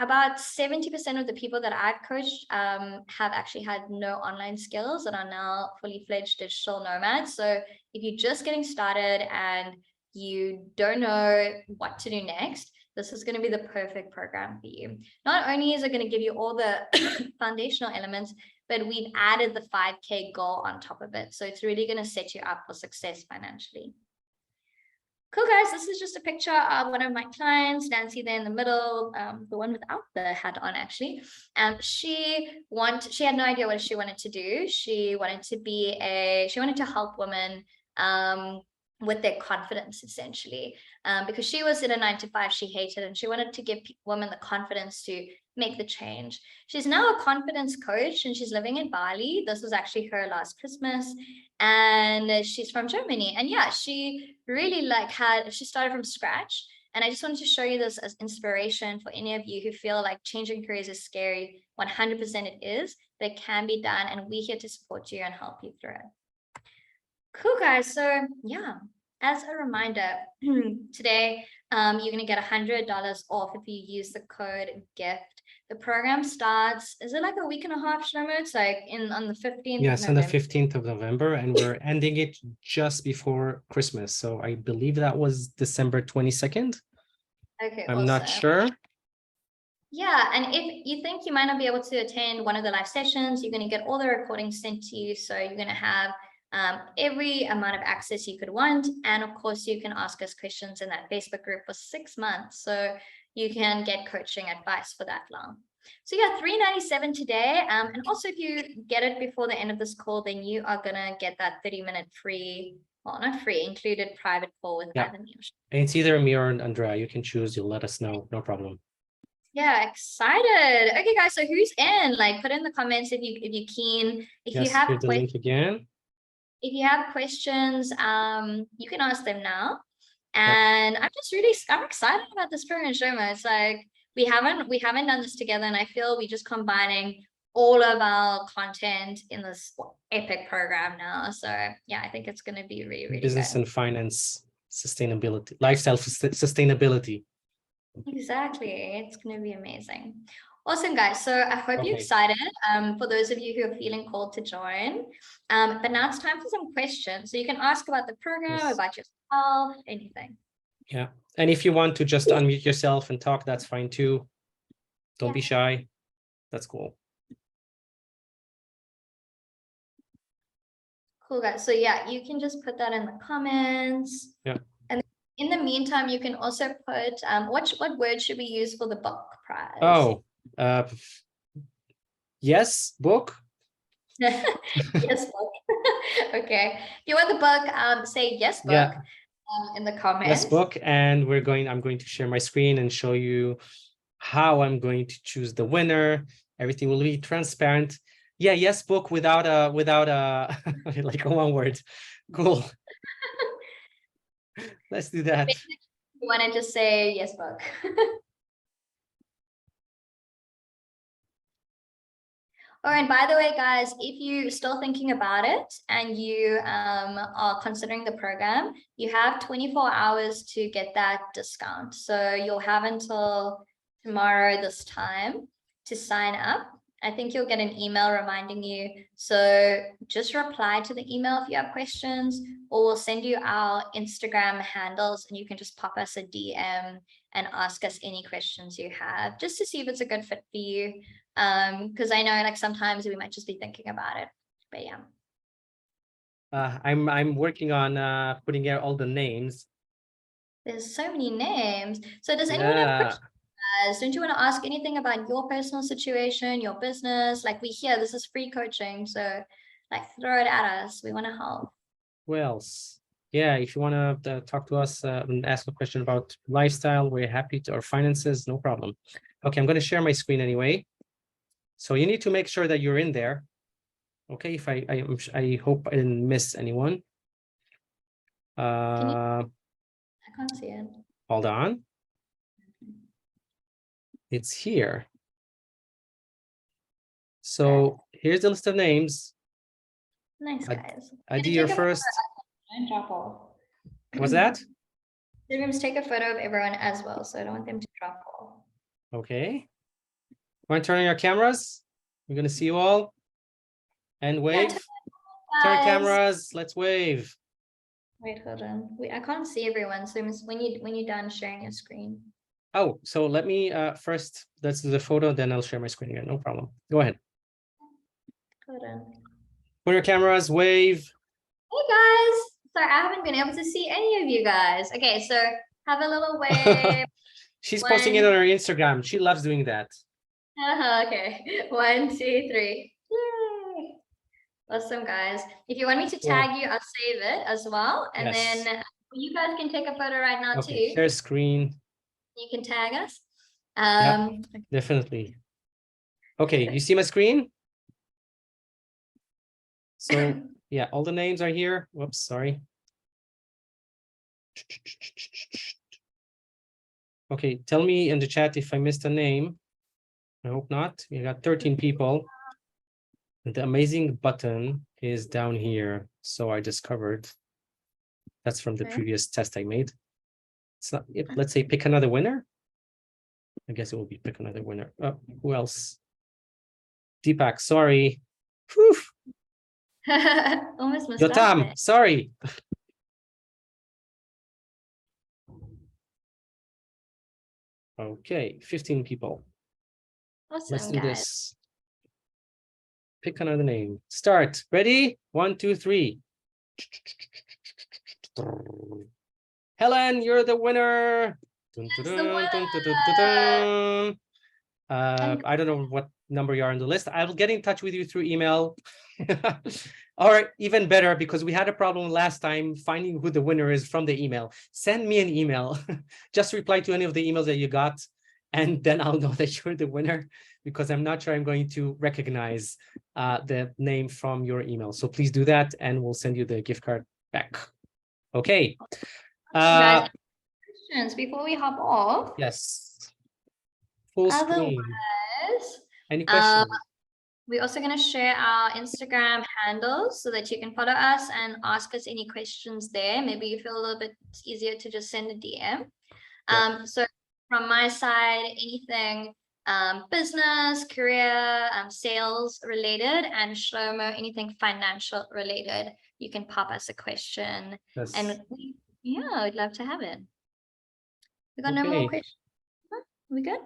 About 70% of the people that I've coached have actually had no online skills and are now fully fledged digital nomads. So if you're just getting started and you don't know what to do next, this is going to be the perfect program for you. Not only is it going to give you all the foundational elements, but we've added the 5K goal on top of it. So it's really going to set you up for success financially. Cool, guys. This is just a picture of one of my clients, Nancy, there in the middle, the one without the hat on, actually. She had no idea what she wanted to do. She wanted to help women with their confidence, essentially, because she was in a 9-to-5 she hated, and she wanted to give women the confidence to make the change. She's now a confidence coach, and she's living in Bali. This was actually her last Christmas, and she's from Germany. And yeah, she really she started from scratch. And I just wanted to show you this as inspiration for any of you who feel like changing careers is scary. 100% it is, but it can be done, and we're here to support you and help you through it. Cool, guys. So yeah, as a reminder, today you're going to get $100 off if you use the code GIFT. The program starts, is it like a week and a half, Shlomo? It's like on the 15th Yes, of on the November. 15th of November, and we're ending it just before Christmas. So I believe that was December 22nd. Okay, I'm not awesome. sure. Yeah, and if you think you might not be able to attend one of the live sessions, you're going to get all the recordings sent to you. So you're going to have every amount of access you could want. And of course, you can ask us questions in that Facebook group for 6 months. So you can get coaching advice for that long. So yeah, $397 today. And also if you get it before the end of this call, then you are going to get that 30-minute free, well, not free, included private call with Ivan. And it's either me or Andrea. You can choose. You'll let us know. No problem. Yeah, excited. Okay, guys. So who's in? Like, put in the comments if you're keen. If you have here's the link again. If you have questions, you can ask them now. And I'm excited about this program, Shoma. It's like we haven't done this together, and I feel we're just combining all of our content in this epic program now. So yeah, I think it's going to be really, really business good. and finance sustainability, lifestyle sustainability. Exactly. It's going to be amazing. Awesome, guys. So I hope you're excited. For those of you who are feeling called to join. But now it's time for some questions. So you can ask about the program, about yourself, anything. Yeah. And if you want to just unmute yourself and talk, that's fine too. Don't be shy. That's cool. Cool, guys. So yeah, you can just put that in the comments. Yeah. And in the meantime, you can also put what word should we use for the book prize? Oh, yes, book. Yes, book. Okay. If you want the book, say yes, book. Yeah. In the comments. Yes, book. And I'm going to share my screen and show you how I'm going to choose the winner. Everything will be transparent. Yeah, yes, book without a like a one word. Cool. Let's do that. You want to just say yes, book. All right, by the way, guys, if you're still thinking about it and you are considering the program, you have 24 hours to get that discount. So you'll have until tomorrow this time to sign up. I think you'll get an email reminding you. So just reply to the email if you have questions, or we'll send you our Instagram handles and you can just pop us a DM and ask us any questions you have, just to see if it's a good fit for you. Because I know like sometimes we might just be thinking about it, but yeah. I'm working on putting out all the names. There's so many names. So does anyone have questions? Don't you want to ask anything about your personal situation, your business? Like we hear this is free coaching, so like throw it at us. We want to help. Who else? Yeah, if you want to talk to us and ask a question about lifestyle, we're happy to, or finances, no problem. Okay, I'm going to share my screen anyway. So you need to make sure that you're in there. Okay, if I hope I didn't miss anyone. I can't see it. Hold on. It's here. So here's the list of names. Nice, guys. Adi, you're first. What's that? Rooms take a photo of everyone as well, so I don't want them to drop off. Okay. Want to turn on your cameras? We're gonna see you all. And wave. Turn Guys. cameras. Let's wave. Wait, hold on. Wait, I can't see everyone. So when you're done sharing your screen. Oh, so let me first, let's do the photo, then I'll share my screen again. No problem. Go ahead. Hold on. Put your cameras, wave. Hey guys. Sorry, I haven't been able to see any of you guys. Okay, so have a little wave. She's posting it on her Instagram. She loves doing that. Okay. 1, 2, 3. Yay. Awesome, guys. If you want me to tag you, I'll save it as well. And Yes. then you guys can take a photo right now Okay, too. share screen. You can tag us. Yep, definitely. Okay, you see my screen? So yeah, all the names are here. Whoops, sorry. Okay, tell me in the chat if I missed a name. I hope not. We got 13 people. The amazing button is down here. So I discovered that's from the previous test I made. It's not, let's say pick another winner. I guess it will be pick another winner. Oh, who else? Deepak, sorry. Whew. Almost missed out Yotam, there. sorry. Okay, 15 people. Awesome, Let's do guys. this. Pick another name. Start. Ready? 1, 2, 3. Helen, you're the winner. Dun, dun, dun, dun, dun, dun, dun, dun. I don't know what number you are on the list. I will get in touch with you through email. All right, even better, because we had a problem last time finding who the winner is from the email. Send me an email. Just reply to any of the emails that you got, and then I'll know that you're the winner, because I'm not sure I'm going to recognize the name from your email. So please do that, and we'll send you the gift card back. Okay. Guys, questions before we hop off? Yes. Full screen. Otherwise, Any questions? we're also going to share our Instagram handles so that you can follow us and ask us any questions there. Maybe you feel a little bit easier to just send a DM. So from my side, anything business, career, sales related, and Shlomo, anything financial related, you can pop us a question. Yes. And yeah, I'd love to have it. We got no more questions. Huh? We good?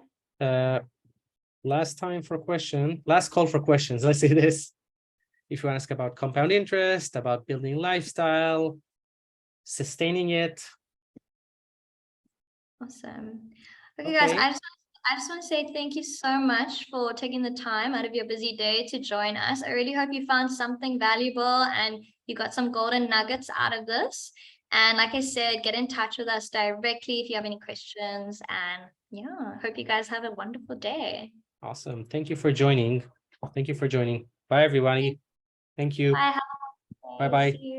Last call for questions. Let's say this. If you want to ask about compound interest, about building lifestyle, sustaining it. Awesome. Okay, guys, I just want to say thank you so much for taking the time out of your busy day to join us. I really hope you found something valuable and you got some golden nuggets out of this. And like I said, get in touch with us directly if you have any questions. And yeah, hope you guys have a wonderful day. Awesome. Thank you for joining. Bye, everybody. Thank you. Bye. Bye-bye. See you.